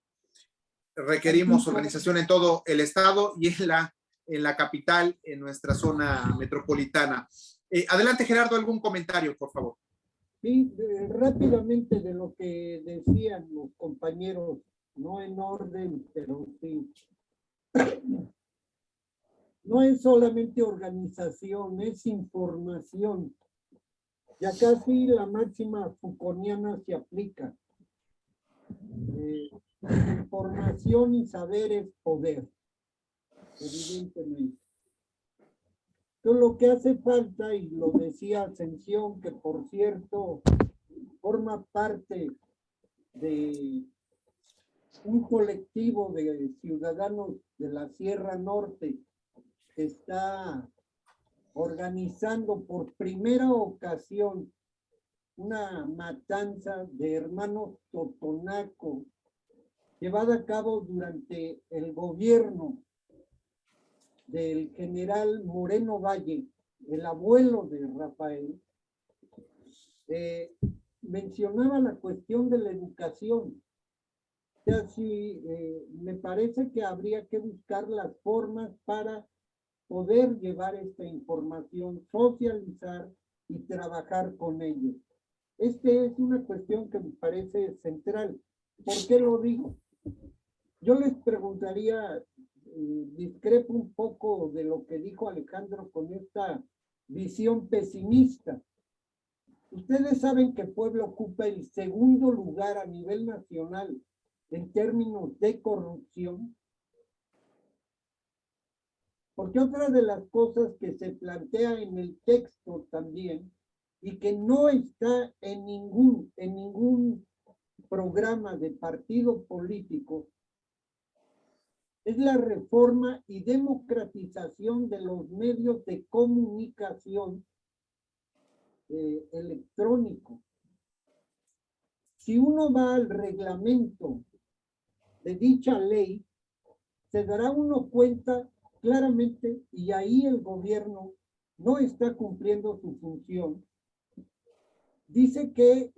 Requerimos organización en todo el estado y en la capital, en nuestra zona metropolitana. Adelante, Gerardo, algún comentario, por favor. Sí, rápidamente de lo que decían los compañeros, no en orden, pero sí. no es solamente organización, es información. Ya casi la máxima Foucaultiana se aplica. Información y saber es poder, evidentemente. Entonces, lo que hace falta, y lo decía Ascensión, que por cierto forma parte de un colectivo de ciudadanos de la Sierra Norte que está organizando por primera ocasión una matanza de hermanos Totonaco llevada a cabo durante el gobierno del general Moreno Valle, el abuelo de Rafael. Mencionaba la cuestión de la educación. O sea, sí, me parece que habría que buscar las formas para poder llevar esta información, socializar y trabajar con ellos. Esta es una cuestión que me parece central. ¿Por qué lo digo? Yo les preguntaría, discrepo un poco de lo que dijo Alejandro con esta visión pesimista. Ustedes saben que Puebla ocupa el segundo lugar a nivel nacional en términos de corrupción. Porque otra de las cosas que se plantea en el texto también y que no está en ningún programa de partido político es la reforma y democratización de los medios de comunicación electrónico. Si uno va al reglamento de dicha ley, se dará uno cuenta claramente, y ahí el gobierno no está cumpliendo su función. Dice que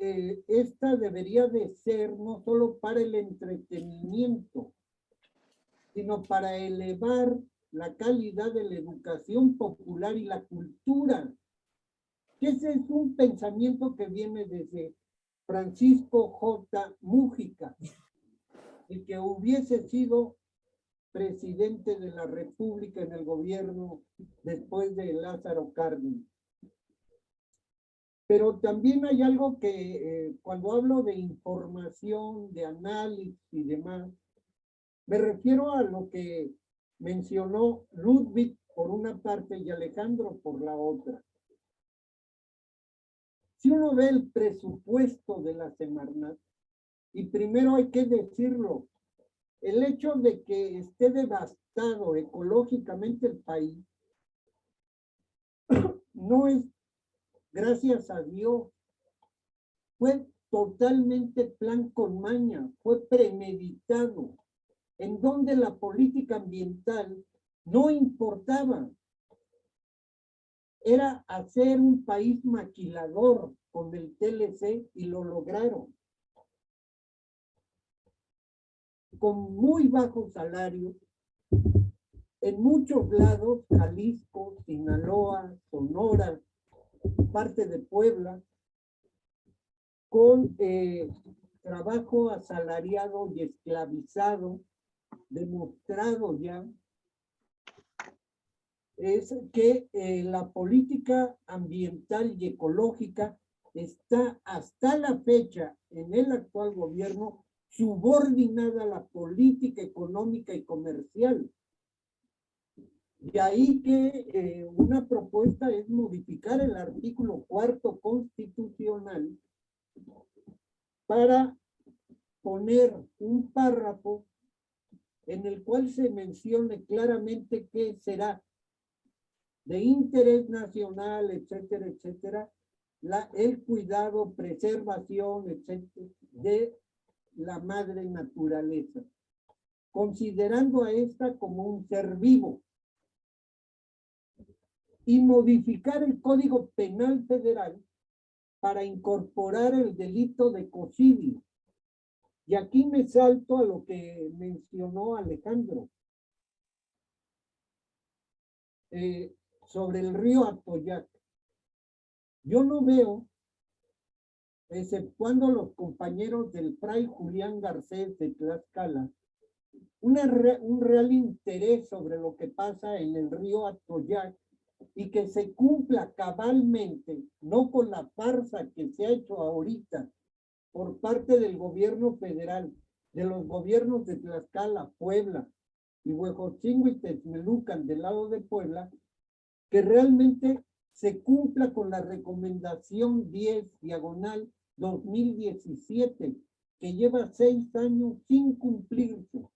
esta debería de ser no solo para el entretenimiento, sino para elevar la calidad de la educación popular y la cultura. Ese es un pensamiento que viene desde Francisco J. Mújica, el que hubiese sido presidente de la República en el gobierno después de Lázaro Cárdenas. Pero también hay algo que cuando hablo de información, de análisis y demás, me refiero a lo que mencionó Ludwig por una parte y Alejandro por la otra. Si uno ve el presupuesto de la Semarnat, y primero hay que decirlo, el hecho de que esté devastado ecológicamente el país no es gracias a Dios, fue totalmente plan con maña, fue premeditado, en donde la política ambiental no importaba. Era hacer un país maquilador con el TLC y lo lograron. Con muy bajos salarios, en muchos lados, Jalisco, Sinaloa, Sonora, parte de Puebla, con trabajo asalariado y esclavizado, demostrado ya, es que la política ambiental y ecológica está hasta la fecha en el actual gobierno subordinada a la política económica y comercial. De ahí que una propuesta es modificar el artículo 4º constitucional para poner un párrafo en el cual se mencione claramente que será de interés nacional, etcétera, etcétera, el cuidado, preservación, etcétera, de la madre naturaleza, considerando a esta como un ser vivo, y modificar el Código Penal Federal para incorporar el delito de ecocidio. Y aquí me salto a lo que mencionó Alejandro sobre el río Atoyac. Yo no veo, exceptuando los compañeros del Fray Julián Garcés de Tlaxcala, un real interés sobre lo que pasa en el río Atoyac y que se cumpla cabalmente, no con la farsa que se ha hecho ahorita por parte del gobierno federal, de los gobiernos de Tlaxcala, Puebla y Huejotzingo y Texmelucan del lado de Puebla, que realmente se cumpla con la recomendación 10/2017, que lleva 6 años sin cumplirse.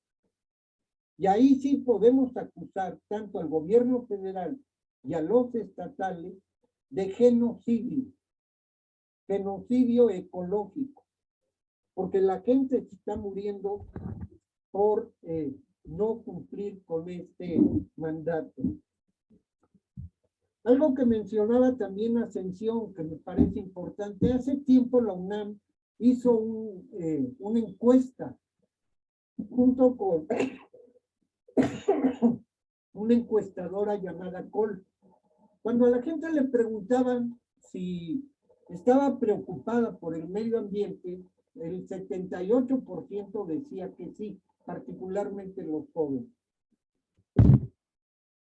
Y ahí sí podemos acusar tanto al gobierno federal y a los estatales de genocidio ecológico, porque la gente se está muriendo por no cumplir con este mandato. Algo que mencionaba también Ascensión, que me parece importante, hace tiempo la UNAM hizo una encuesta junto con una encuestadora llamada Col. Cuando a la gente le preguntaban si estaba preocupada por el medio ambiente, el 78% decía que sí, particularmente los jóvenes.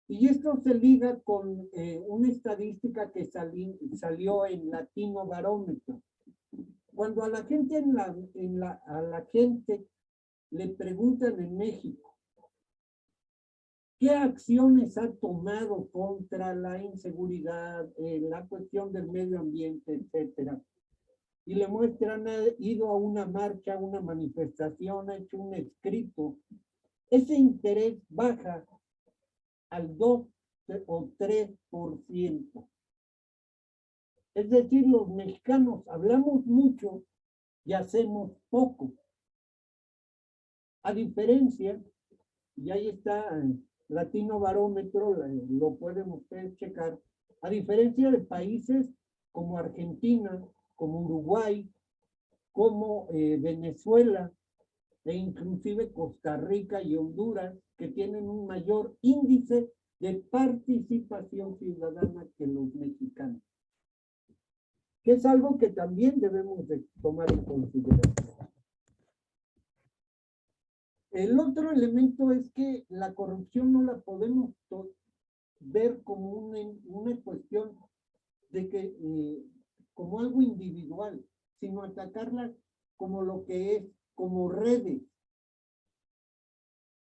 Y esto se liga con una estadística que salió en Latino Barómetro. Cuando a la gente a la gente le preguntan en México qué acciones ha tomado contra la inseguridad, la cuestión del medio ambiente, etcétera, y le muestran, ha ido a una marcha, a una manifestación, ha hecho un escrito, ese interés baja al 2 o 3%. Es decir, los mexicanos hablamos mucho y hacemos poco. A diferencia, y ahí está Latino Barómetro, lo pueden ustedes checar, a diferencia de países como Argentina, como Uruguay, como Venezuela, e inclusive Costa Rica y Honduras, que tienen un mayor índice de participación ciudadana que los mexicanos, que es algo que también debemos de tomar en consideración. El otro elemento es que la corrupción no la podemos ver como una cuestión de que como algo individual, sino atacarla como lo que es, como redes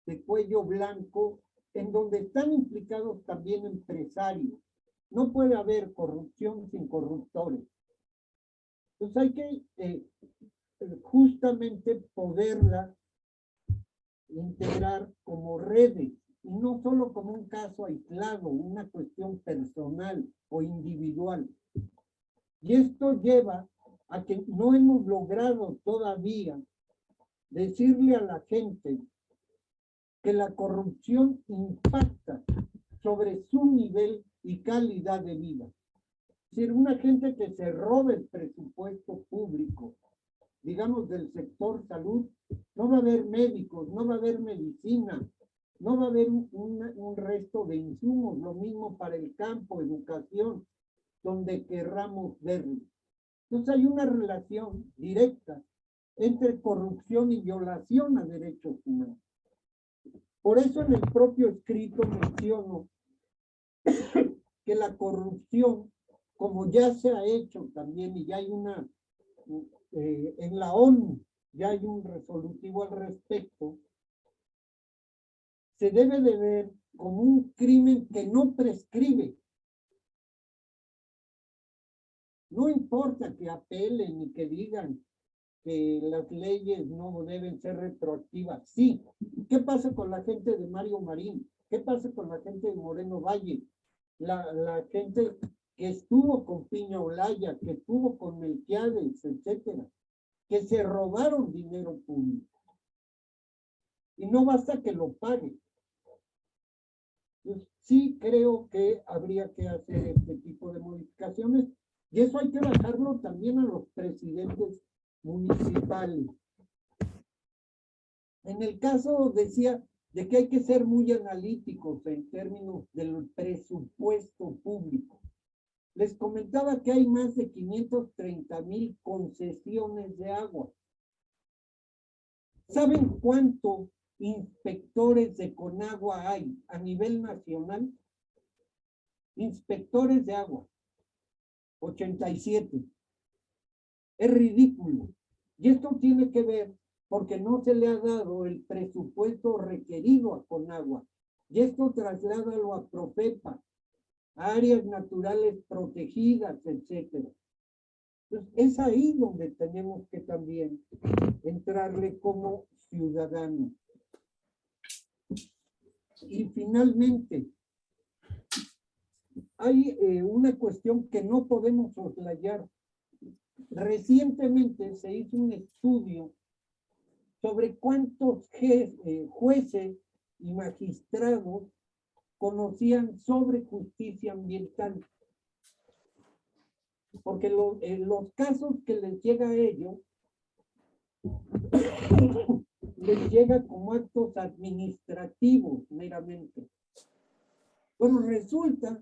de cuello blanco, en donde están implicados también empresarios. No puede haber corrupción sin corruptores. Entonces hay que justamente poderla integrar como redes, y no solo como un caso aislado, una cuestión personal o individual. Y esto lleva a que no hemos logrado todavía decirle a la gente que la corrupción impacta sobre su nivel y calidad de vida. Es decir, una gente que se robe el presupuesto público, digamos del sector salud, no va a haber médicos, no va a haber medicina, no va a haber un resto de insumos, lo mismo para el campo, educación, donde querramos verlo. Entonces hay una relación directa entre corrupción y violación a derechos humanos. Por eso en el propio escrito menciono que la corrupción, como ya se ha hecho también, y ya hay en la ONU, ya hay un resolutivo al respecto, se debe de ver como un crimen que no prescribe. No importa que apelen y que digan que las leyes no deben ser retroactivas. Sí. ¿Qué pasa con la gente de Mario Marín? ¿Qué pasa con la gente de Moreno Valle? La gente que estuvo con Piña Olaya, que estuvo con Melquiades, etcétera, que se robaron dinero público. Y no basta que lo paguen. Pues sí creo que habría que hacer este tipo de modificaciones, y eso hay que bajarlo también a los presidentes municipales. En el caso, decía, de que hay que ser muy analíticos en términos del presupuesto público. Les comentaba que hay más de 530,000 concesiones de agua. ¿Saben cuánto inspectores de Conagua hay a nivel nacional? Inspectores de agua, 87. Es ridículo. Y esto tiene que ver porque no se le ha dado el presupuesto requerido a Conagua. Y esto trasládalo a Profepa, a áreas naturales protegidas, etcétera. Entonces, es ahí donde tenemos que también entrarle como ciudadanos. Y finalmente, hay una cuestión que no podemos soslayar. Recientemente se hizo un estudio sobre cuántos jueces y magistrados conocían sobre justicia ambiental. Porque los casos que les llega a ellos, les llega como actos administrativos meramente. Bueno, resulta,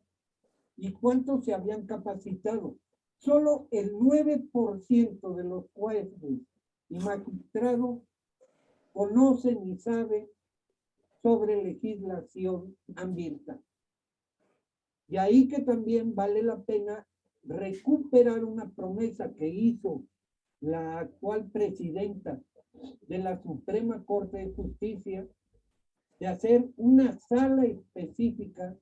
¿y cuántos se habían capacitado? Solo el 9% de los jueces y magistrados conocen y saben sobre legislación ambiental. Y ahí que también vale la pena recuperar una promesa que hizo la actual presidenta de la Suprema Corte de Justicia de hacer una sala específica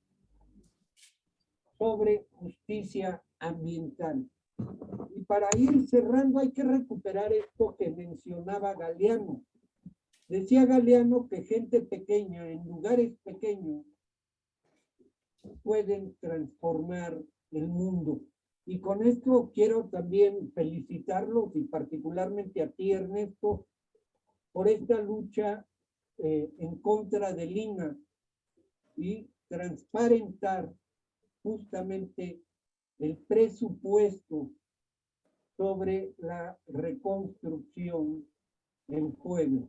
sobre justicia ambiental. Y para ir cerrando hay que recuperar esto que mencionaba Galeano. Decía Galeano que gente pequeña en lugares pequeños pueden transformar el mundo. Y con esto quiero también felicitarlos y particularmente a ti, Ernesto, por esta lucha en contra del INAH y transparentar justamente el presupuesto sobre la reconstrucción en Puebla.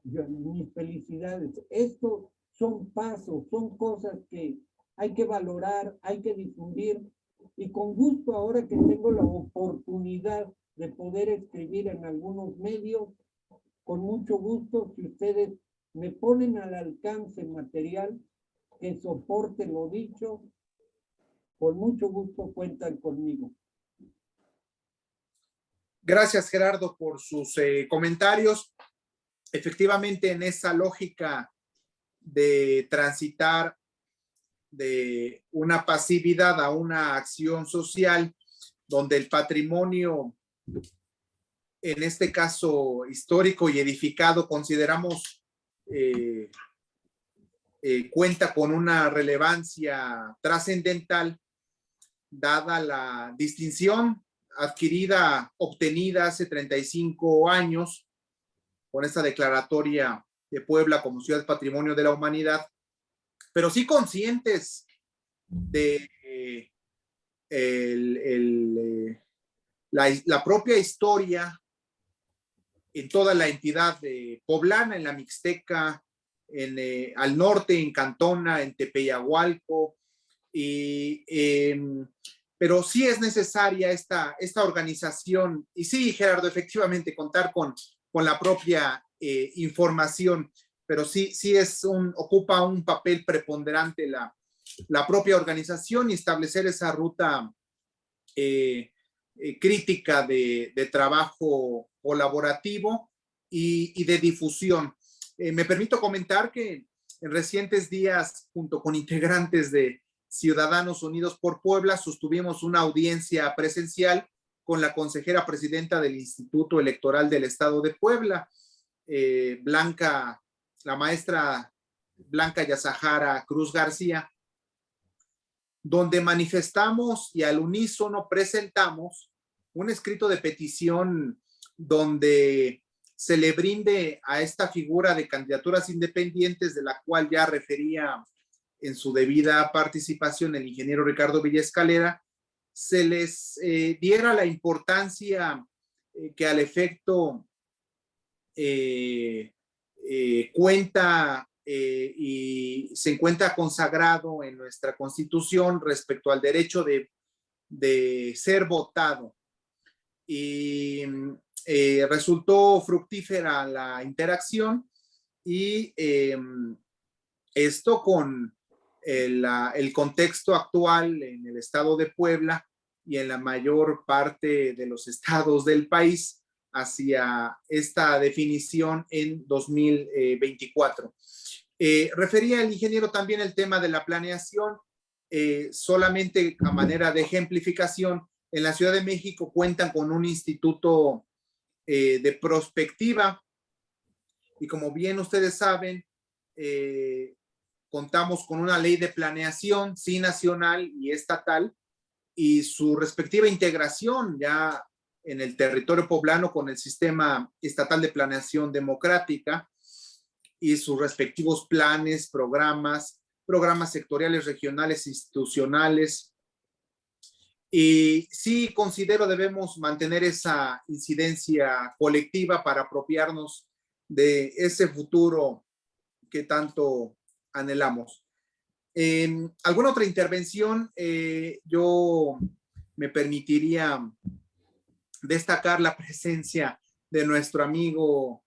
Mis felicidades. Estos son pasos, son cosas que hay que valorar, hay que difundir, y con gusto ahora que tengo la oportunidad de poder escribir en algunos medios, con mucho gusto, si ustedes me ponen al alcance material que soporte lo dicho, con mucho gusto cuentan conmigo. Gracias, Gerardo, por sus comentarios. Efectivamente, en esa lógica de transitar de una pasividad a una acción social, donde el patrimonio, en este caso histórico y edificado, consideramos cuenta con una relevancia trascendental, dada la distinción obtenida hace 35 años con esta declaratoria de Puebla como Ciudad Patrimonio de la Humanidad, pero sí conscientes de la propia historia en toda la entidad poblana, en la Mixteca, al norte, en Cantona, en Tepeyagualco, pero sí es necesaria esta organización, y sí, Gerardo, efectivamente, contar con la propia información, pero sí ocupa un papel preponderante la propia organización y establecer esa ruta crítica de trabajo colaborativo y de difusión. Me permito comentar que en recientes días, junto con integrantes de Ciudadanos Unidos por Puebla, sostuvimos una audiencia presencial con la consejera presidenta del Instituto Electoral del Estado de Puebla, la maestra Blanca Yazahara Cruz García, donde manifestamos y al unísono presentamos un escrito de petición donde se le brinde a esta figura de candidaturas independientes, de la cual ya refería en su debida participación el ingeniero Ricardo Villa Escalera, se les diera la importancia que al efecto cuenta y se encuentra consagrado en nuestra Constitución respecto al derecho de ser votado. Y resultó fructífera la interacción y esto con el contexto actual en el estado de Puebla y en la mayor parte de los estados del país hacia esta definición en 2024. Refería el ingeniero también el tema de la planeación, solamente a manera de ejemplificación, en la Ciudad de México cuentan con un instituto de prospectiva y como bien ustedes saben, contamos con una ley de planeación, sí nacional y estatal, y su respectiva integración ya en el territorio poblano con el sistema estatal de planeación democrática y sus respectivos planes, programas sectoriales, regionales, institucionales. Y sí considero debemos mantener esa incidencia colectiva para apropiarnos de ese futuro que tanto anhelamos. En alguna otra intervención, yo me permitiría destacar la presencia de nuestro amigo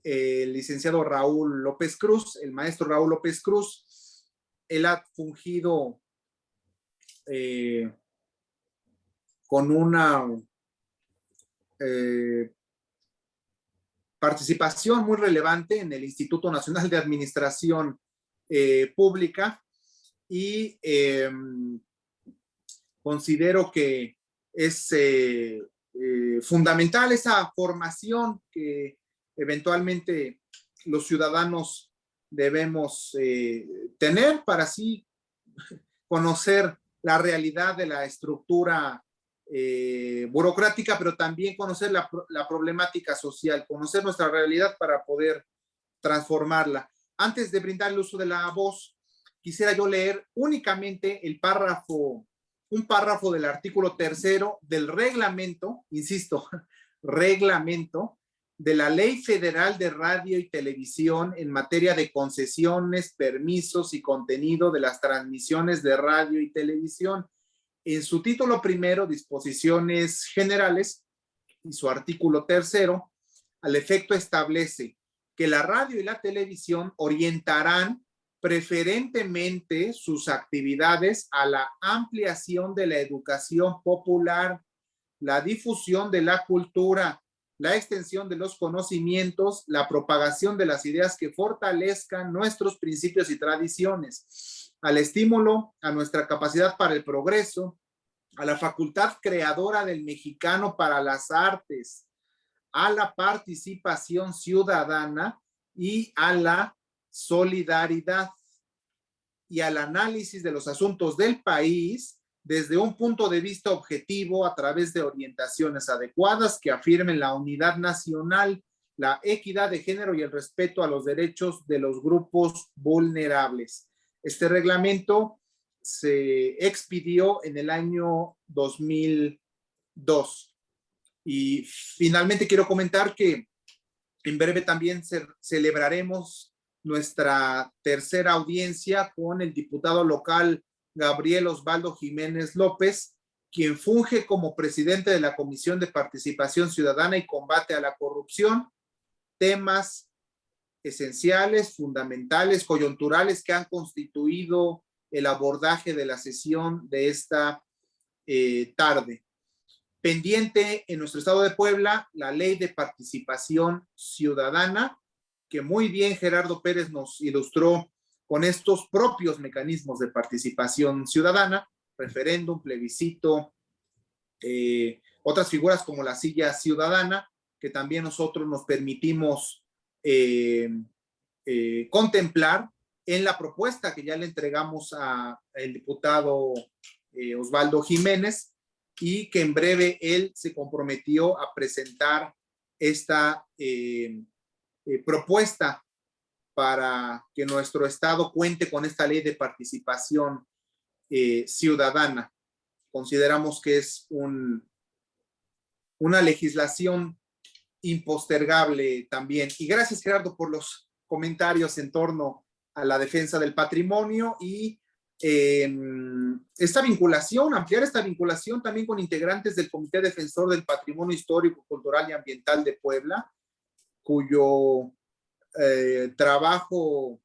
el licenciado Raúl López Cruz, el maestro Raúl López Cruz. Él ha fungido con una participación muy relevante en el Instituto Nacional de Administración Pública y considero que es fundamental esa formación que eventualmente los ciudadanos debemos tener para así conocer la realidad de la estructura burocrática, pero también conocer la problemática social, conocer nuestra realidad para poder transformarla. Antes de brindar el uso de la voz, quisiera yo leer únicamente un párrafo del artículo 3º del reglamento, insisto, reglamento de la Ley Federal de Radio y Televisión en materia de concesiones, permisos y contenido de las transmisiones de radio y televisión. En su título primero, disposiciones generales, y su artículo 3º, al efecto establece que la radio y la televisión orientarán preferentemente sus actividades a la ampliación de la educación popular, la difusión de la cultura, la extensión de los conocimientos, la propagación de las ideas que fortalezcan nuestros principios y tradiciones, al estímulo a nuestra capacidad para el progreso, a la facultad creadora del mexicano para las artes, a la participación ciudadana y a la solidaridad y al análisis de los asuntos del país desde un punto de vista objetivo a través de orientaciones adecuadas que afirmen la unidad nacional, la equidad de género y el respeto a los derechos de los grupos vulnerables. Este reglamento se expidió en el año 2002. Y finalmente quiero comentar que en breve también celebraremos nuestra tercera audiencia con el diputado local Gabriel Osvaldo Jiménez López, quien funge como presidente de la Comisión de Participación Ciudadana y Combate a la Corrupción, temas esenciales, fundamentales, coyunturales que han constituido el abordaje de la sesión de esta tarde. Pendiente en nuestro estado de Puebla, la Ley de Participación Ciudadana, que muy bien Gerardo Pérez nos ilustró con estos propios mecanismos de participación ciudadana, referéndum, plebiscito, otras figuras como la silla ciudadana, que también nosotros nos permitimos contemplar en la propuesta que ya le entregamos al diputado Osvaldo Jiménez y que en breve él se comprometió a presentar esta propuesta para que nuestro estado cuente con esta ley de participación ciudadana. Consideramos que es una legislación impostergable también. Y gracias, Gerardo, por los comentarios en torno a la defensa del patrimonio y esta vinculación, ampliar esta vinculación también con integrantes del Comité Defensor del Patrimonio Histórico, Cultural y Ambiental de Puebla, cuyo trabajo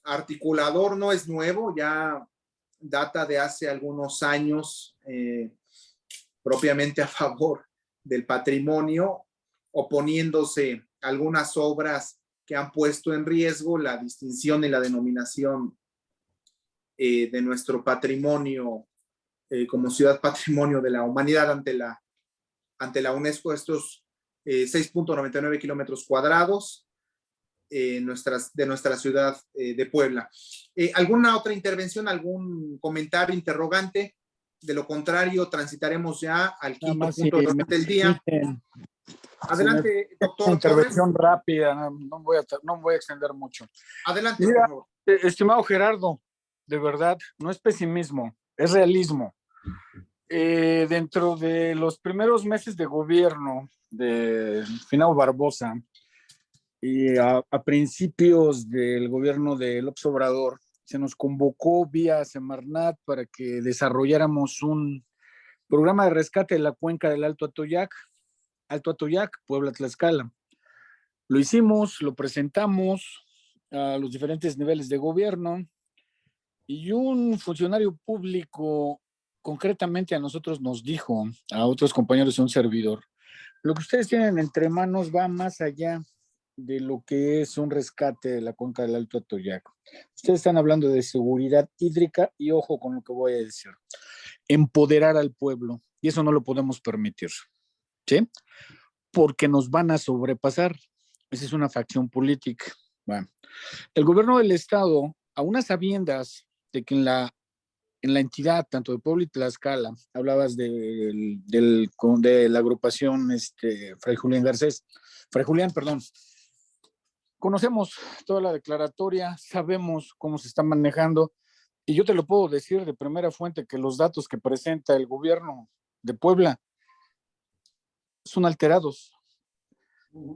articulador no es nuevo, ya data de hace algunos años, propiamente a favor del patrimonio, oponiéndose a algunas obras que han puesto en riesgo la distinción y la denominación de nuestro patrimonio como ciudad patrimonio de la humanidad ante la UNESCO. Estos 6.99 kilómetros cuadrados de nuestra ciudad de Puebla. ¿Alguna otra intervención, algún comentario, interrogante? De lo contrario, transitaremos ya al quinto punto durante el día. Adelante, doctor Intervención Torres. rápida, no voy a extender mucho. Adelante, Mira, por favor. Estimado Gerardo, de verdad, no es pesimismo, es realismo. Dentro de los primeros meses de gobierno de Finado Barbosa y a principios del gobierno de López Obrador, se nos convocó vía Semarnat para que desarrolláramos un programa de rescate de la cuenca del Alto Atoyac, Puebla-Tlaxcala. Lo hicimos, lo presentamos a los diferentes niveles de gobierno y un funcionario público concretamente a nosotros nos dijo, a otros compañeros y a un servidor, lo que ustedes tienen entre manos va más allá de lo que es un rescate de la cuenca del Alto Atoyac. Ustedes están hablando de seguridad hídrica y ojo con lo que voy a decir, empoderar al pueblo, y eso no lo podemos permitir, ¿sí? Porque nos van a sobrepasar. Esa es una facción política. Bueno, el gobierno del estado, a unas sabiendas de que en la entidad, tanto de Puebla y Tlaxcala, hablabas de la agrupación Fray Julián, perdón. Conocemos toda la declaratoria, sabemos cómo se está manejando, y yo te lo puedo decir de primera fuente que los datos que presenta el gobierno de Puebla son alterados.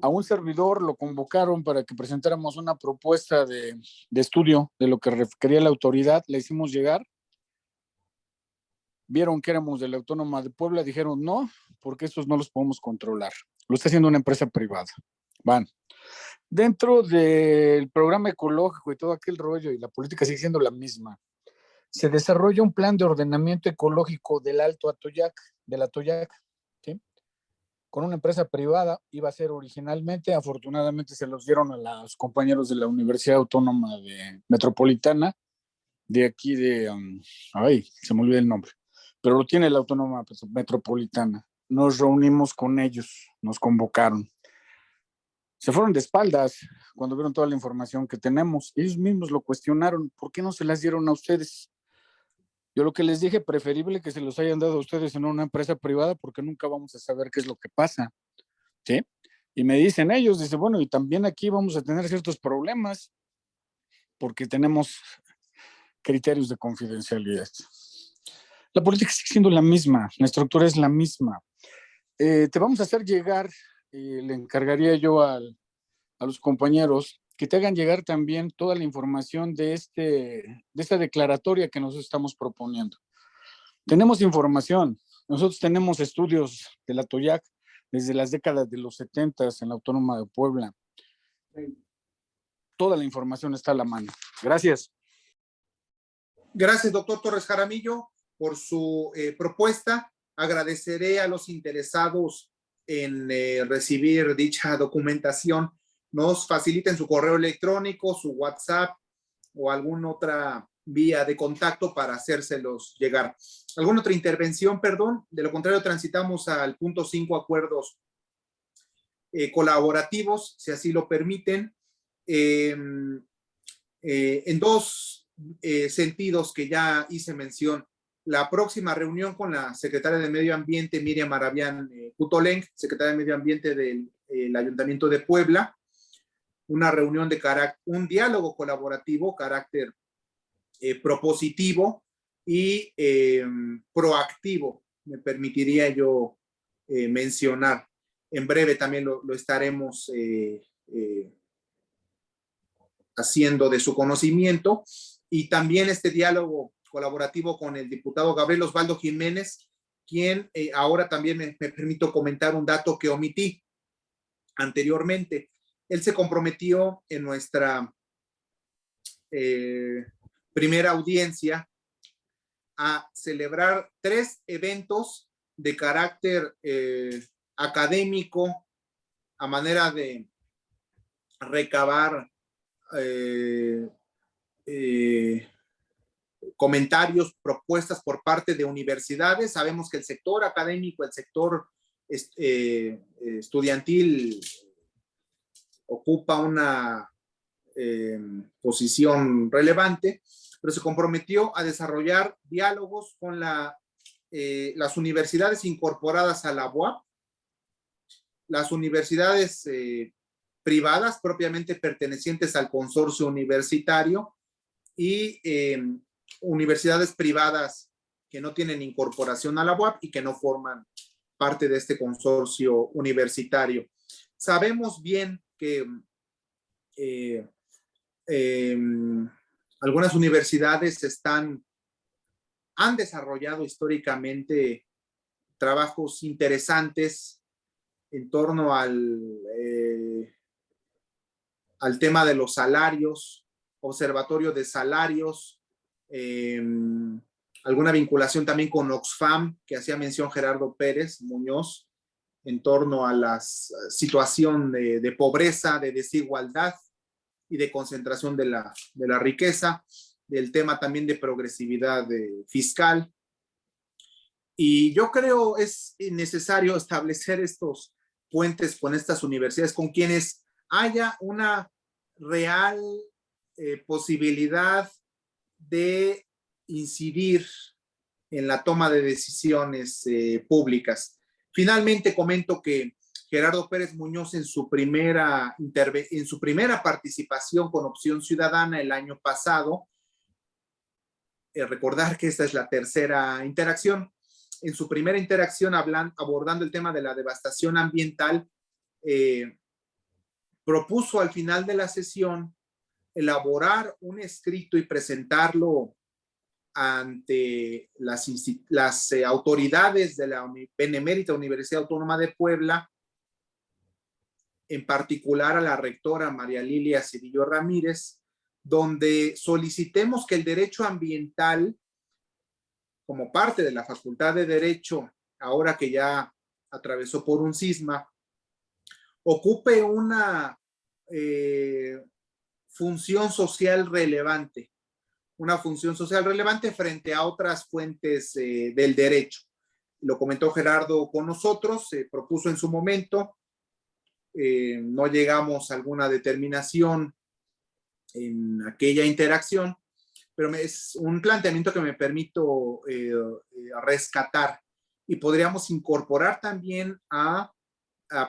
A un servidor lo convocaron para que presentáramos una propuesta de estudio de lo que requería la autoridad, la hicimos llegar, vieron que éramos de la Autónoma de Puebla, dijeron no, porque estos no los podemos controlar, lo está haciendo una empresa privada. Van. Dentro del programa ecológico y todo aquel rollo, y la política sigue siendo la misma, se desarrolla un plan de ordenamiento ecológico del Alto Atoyac, del Atoyac, ¿sí? Con una empresa privada, iba a ser originalmente, afortunadamente se los dieron a los compañeros de la Universidad Autónoma Metropolitana, de aquí se me olvidó el nombre, pero lo tiene la Autónoma Metropolitana. Nos reunimos con ellos, nos convocaron. Se fueron de espaldas cuando vieron toda la información que tenemos. Ellos mismos lo cuestionaron. ¿Por qué no se las dieron a ustedes? Yo lo que les dije, preferible que se los hayan dado a ustedes en una empresa privada porque nunca vamos a saber qué es lo que pasa, ¿sí? Y me dicen ellos, dice, bueno, y también aquí vamos a tener ciertos problemas porque tenemos criterios de confidencialidad. La política sigue siendo la misma, la estructura es la misma. Te vamos a hacer llegar, le encargaría yo a los compañeros que te hagan llegar también toda la información de esta declaratoria que nosotros estamos proponiendo. Tenemos información, nosotros tenemos estudios de la Atoyac desde las décadas de los 70 en la Autónoma de Puebla. Toda la información está a la mano. Gracias. Gracias, doctor Torres Jaramillo, por su propuesta. Agradeceré a los interesados en recibir dicha documentación. Nos faciliten su correo electrónico, su WhatsApp o alguna otra vía de contacto para hacérselos llegar. ¿Alguna otra intervención, perdón? De lo contrario, transitamos al punto 5, acuerdos colaborativos, si así lo permiten. En dos sentidos que ya hice mención. La próxima reunión con la secretaria de Medio Ambiente, Miriam Arabián Cutoleng, secretaria de Medio Ambiente del Ayuntamiento de Puebla, una reunión un diálogo colaborativo, carácter propositivo y proactivo, me permitiría yo mencionar. En breve también lo estaremos haciendo de su conocimiento, y también este diálogo colaborativo con el diputado Gabriel Osvaldo Jiménez, quien ahora también me permito comentar un dato que omití anteriormente. él se comprometió en nuestra primera audiencia a celebrar 3 eventos de carácter académico a manera de recabar comentarios, propuestas por parte de universidades. Sabemos que el sector académico, el sector estudiantil ocupa una posición relevante, pero se comprometió a desarrollar diálogos con las universidades incorporadas a la UAP, las universidades privadas propiamente pertenecientes al consorcio universitario y universidades privadas que no tienen incorporación a la UAP y que no forman parte de este consorcio universitario. Sabemos bien que algunas universidades han desarrollado históricamente trabajos interesantes en torno al tema de los salarios, observatorio de salarios, alguna vinculación también con Oxfam, que hacía mención Gerardo Pérez Muñoz, en torno a la situación de pobreza, de desigualdad y de concentración de la riqueza, del tema también de progresividad fiscal. Y yo creo es necesario establecer estos puentes con estas universidades, con quienes haya una real posibilidad de incidir en la toma de decisiones públicas. Finalmente comento que Gerardo Pérez Muñoz en su primera participación con Opción Ciudadana el año pasado, recordar que esta es la tercera interacción, en su primera interacción abordando el tema de la devastación ambiental, propuso al final de la sesión elaborar un escrito y presentarlo ante las autoridades de la Benemérita Universidad Autónoma de Puebla, en particular a la rectora María Lilia Cedillo Ramírez, donde solicitemos que el derecho ambiental, como parte de la Facultad de Derecho, ahora que ya atravesó por un cisma, ocupe una función social relevante, frente a otras fuentes del derecho. Lo comentó Gerardo con nosotros, se propuso en su momento, no llegamos a alguna determinación en aquella interacción, pero es un planteamiento que me permito rescatar, y podríamos incorporar también a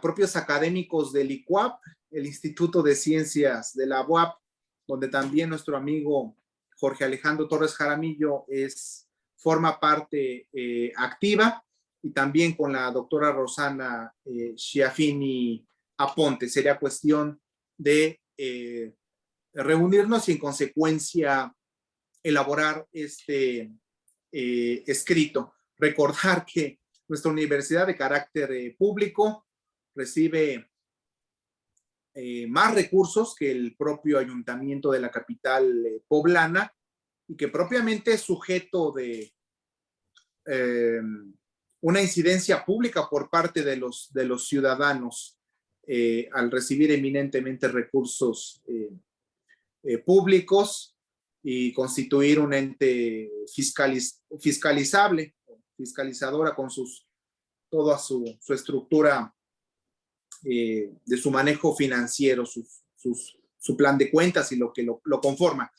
propios académicos del ICUAP, el Instituto de Ciencias de la UAP, donde también nuestro amigo Jorge Alejandro Torres Jaramillo forma parte activa, y también con la doctora Rosana Schiaffini Aponte. Sería cuestión de reunirnos y en consecuencia elaborar este escrito. Recordar que nuestra universidad de carácter público recibe más recursos que el propio ayuntamiento de la capital poblana, y que propiamente es sujeto de una incidencia pública por parte de los ciudadanos al recibir eminentemente recursos públicos y constituir un ente fiscalizadora con toda su estructura de su manejo financiero, su plan de cuentas y lo que lo conforma.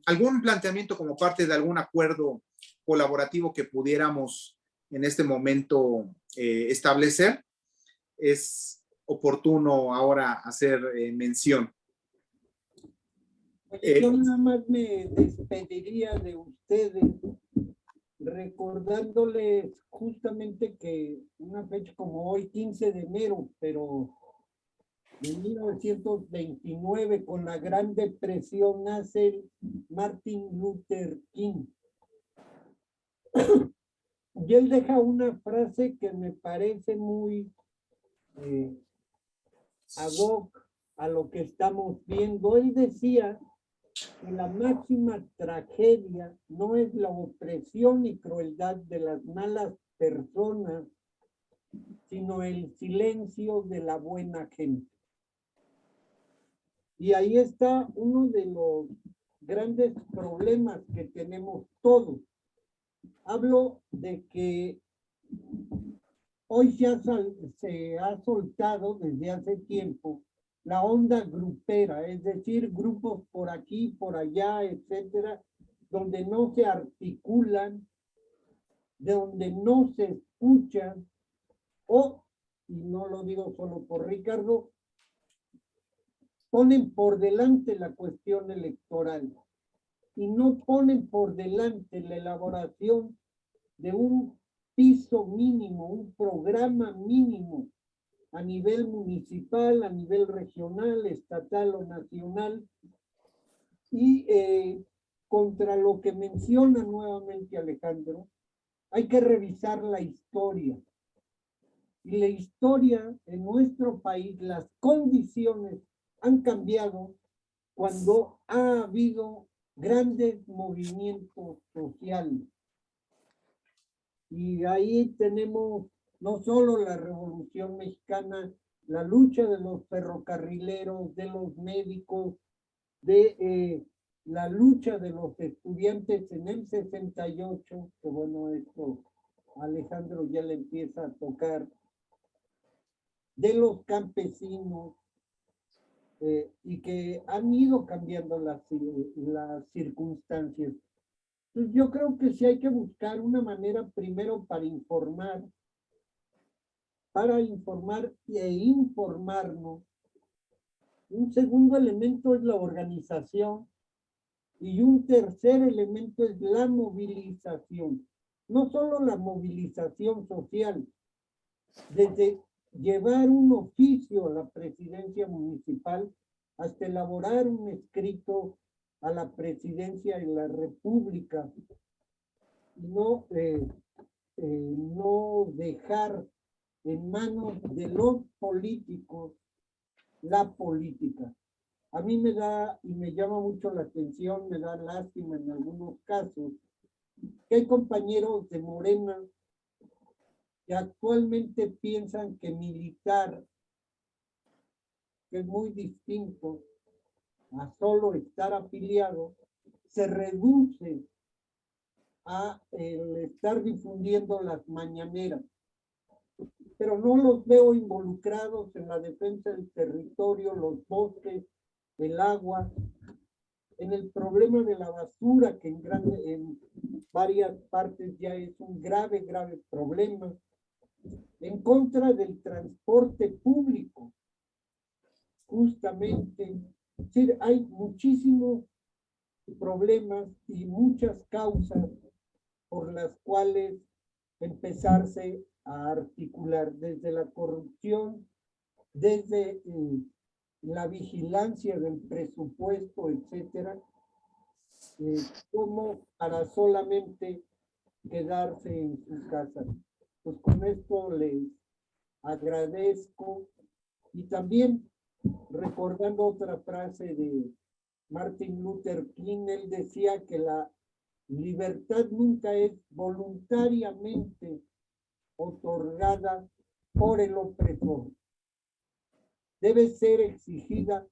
¿Algún planteamiento como parte de algún acuerdo colaborativo que pudiéramos en este momento establecer? Es oportuno ahora hacer mención. Yo nada más me despediría de ustedes recordándoles justamente que una fecha como hoy, 15 de enero, pero en 1929, con la Gran Depresión, nace Martin Luther King. Y él deja una frase que me parece muy ad hoc a lo que estamos viendo. Él decía que la máxima tragedia no es la opresión y crueldad de las malas personas, sino el silencio de la buena gente. Y ahí está uno de los grandes problemas que tenemos todos. Hablo de que hoy se ha soltado desde hace tiempo la onda grupera, es decir, grupos por aquí, por allá, etcétera, donde no se articulan, de donde no se escuchan, o, y no lo digo solo por Ricardo, ponen por delante la cuestión electoral y no ponen por delante la elaboración de un piso mínimo, un programa mínimo a nivel municipal, a nivel regional, estatal o nacional, y contra lo que menciona nuevamente Alejandro, hay que revisar la historia. Y la historia en nuestro país, las condiciones han cambiado cuando ha habido grandes movimientos sociales. Y ahí tenemos no solo la Revolución Mexicana, la lucha de los ferrocarrileros, de los médicos, de la lucha de los estudiantes en el 68, que bueno, esto Alejandro ya le empieza a tocar, de los campesinos, y que han ido cambiando las circunstancias. Entonces yo creo que sí hay que buscar una manera primero para informar e informarnos. Un segundo elemento es la organización y un tercer elemento es la movilización. No solo la movilización social, desde llevar un oficio a la presidencia municipal hasta elaborar un escrito a la presidencia de la República. No dejar en manos de los políticos la política. A mí me da y me llama mucho la atención, me da lástima en algunos casos, que hay compañeros de Morena que actualmente piensan que militar, que es muy distinto a solo estar afiliado, se reduce a el estar difundiendo las mañaneras. Pero no los veo involucrados en la defensa del territorio, los bosques, el agua, en el problema de la basura, que en varias partes ya es un grave problema, en contra del transporte público, justamente. Es decir, hay muchísimos problemas y muchas causas por las cuales empezarse a articular, desde la corrupción, desde la vigilancia del presupuesto, etcétera, como para solamente quedarse en su casa. Pues con esto les agradezco, y también recordando otra frase de Martin Luther King, él decía que la libertad nunca es voluntariamente otorgada por el opresor. Debe ser exigida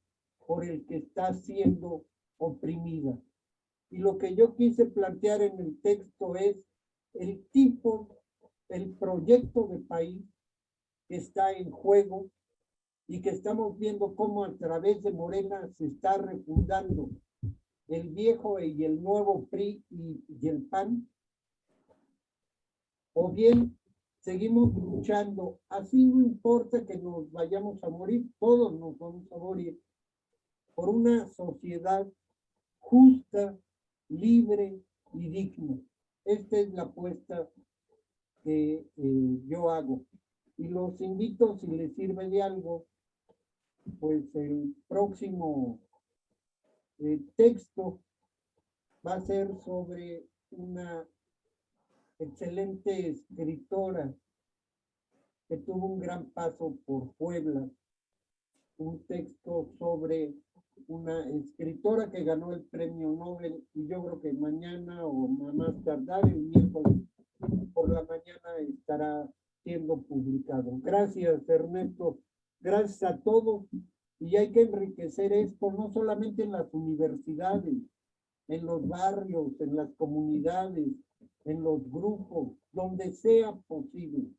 por el que está siendo oprimida. Y lo que yo quise plantear en el texto es el proyecto de país que está en juego y que estamos viendo cómo a través de Morena se está refundando el viejo y el nuevo PRI y el PAN, o bien seguimos luchando, así no importa que nos vayamos a morir, todos nos vamos a morir, por una sociedad justa, libre y digna. Esta es la apuesta que yo hago. Y los invito, si les sirve de algo, pues el próximo texto va a ser sobre una excelente escritora que tuvo un gran paso por Puebla, un texto sobre una escritora que ganó el premio Nobel, y yo creo que mañana o más tardar el miércoles por la mañana estará siendo publicado. Gracias, Ernesto. Gracias a todos. Y hay que enriquecer esto no solamente en las universidades, en los barrios, en las comunidades, en los grupos, donde sea posible.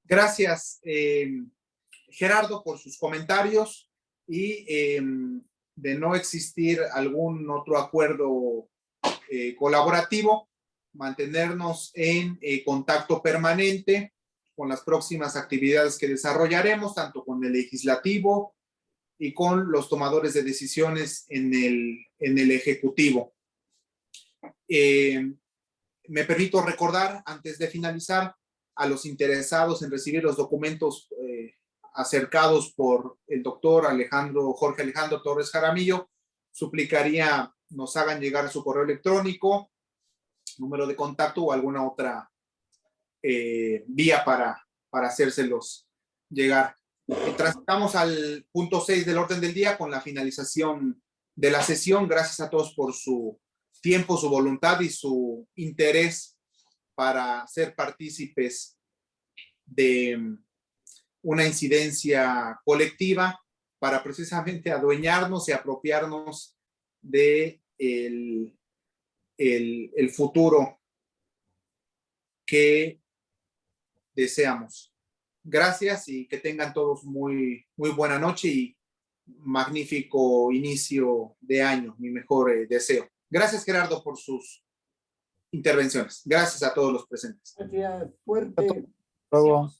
Gracias, Gerardo, por sus comentarios y de no existir algún otro acuerdo colaborativo, mantenernos en contacto permanente con las próximas actividades que desarrollaremos, tanto con el legislativo y con los tomadores de decisiones en el ejecutivo. Me permito recordar, antes de finalizar, a los interesados en recibir los documentos acercados por el doctor Jorge Alejandro Torres Jaramillo, suplicaría nos hagan llegar su correo electrónico, número de contacto o alguna otra vía para hacérselos llegar. Transitamos al punto 6 del orden del día con la finalización de la sesión. Gracias a todos por su tiempo, su voluntad y su interés para ser partícipes de una incidencia colectiva para precisamente adueñarnos y apropiarnos de el futuro que deseamos. Gracias y que tengan todos muy buena noche y magnífico inicio de año. Mi mejor deseo. Gracias, Gerardo, por sus intervenciones. Gracias a todos los presentes. Gracias, fuerte. Luego.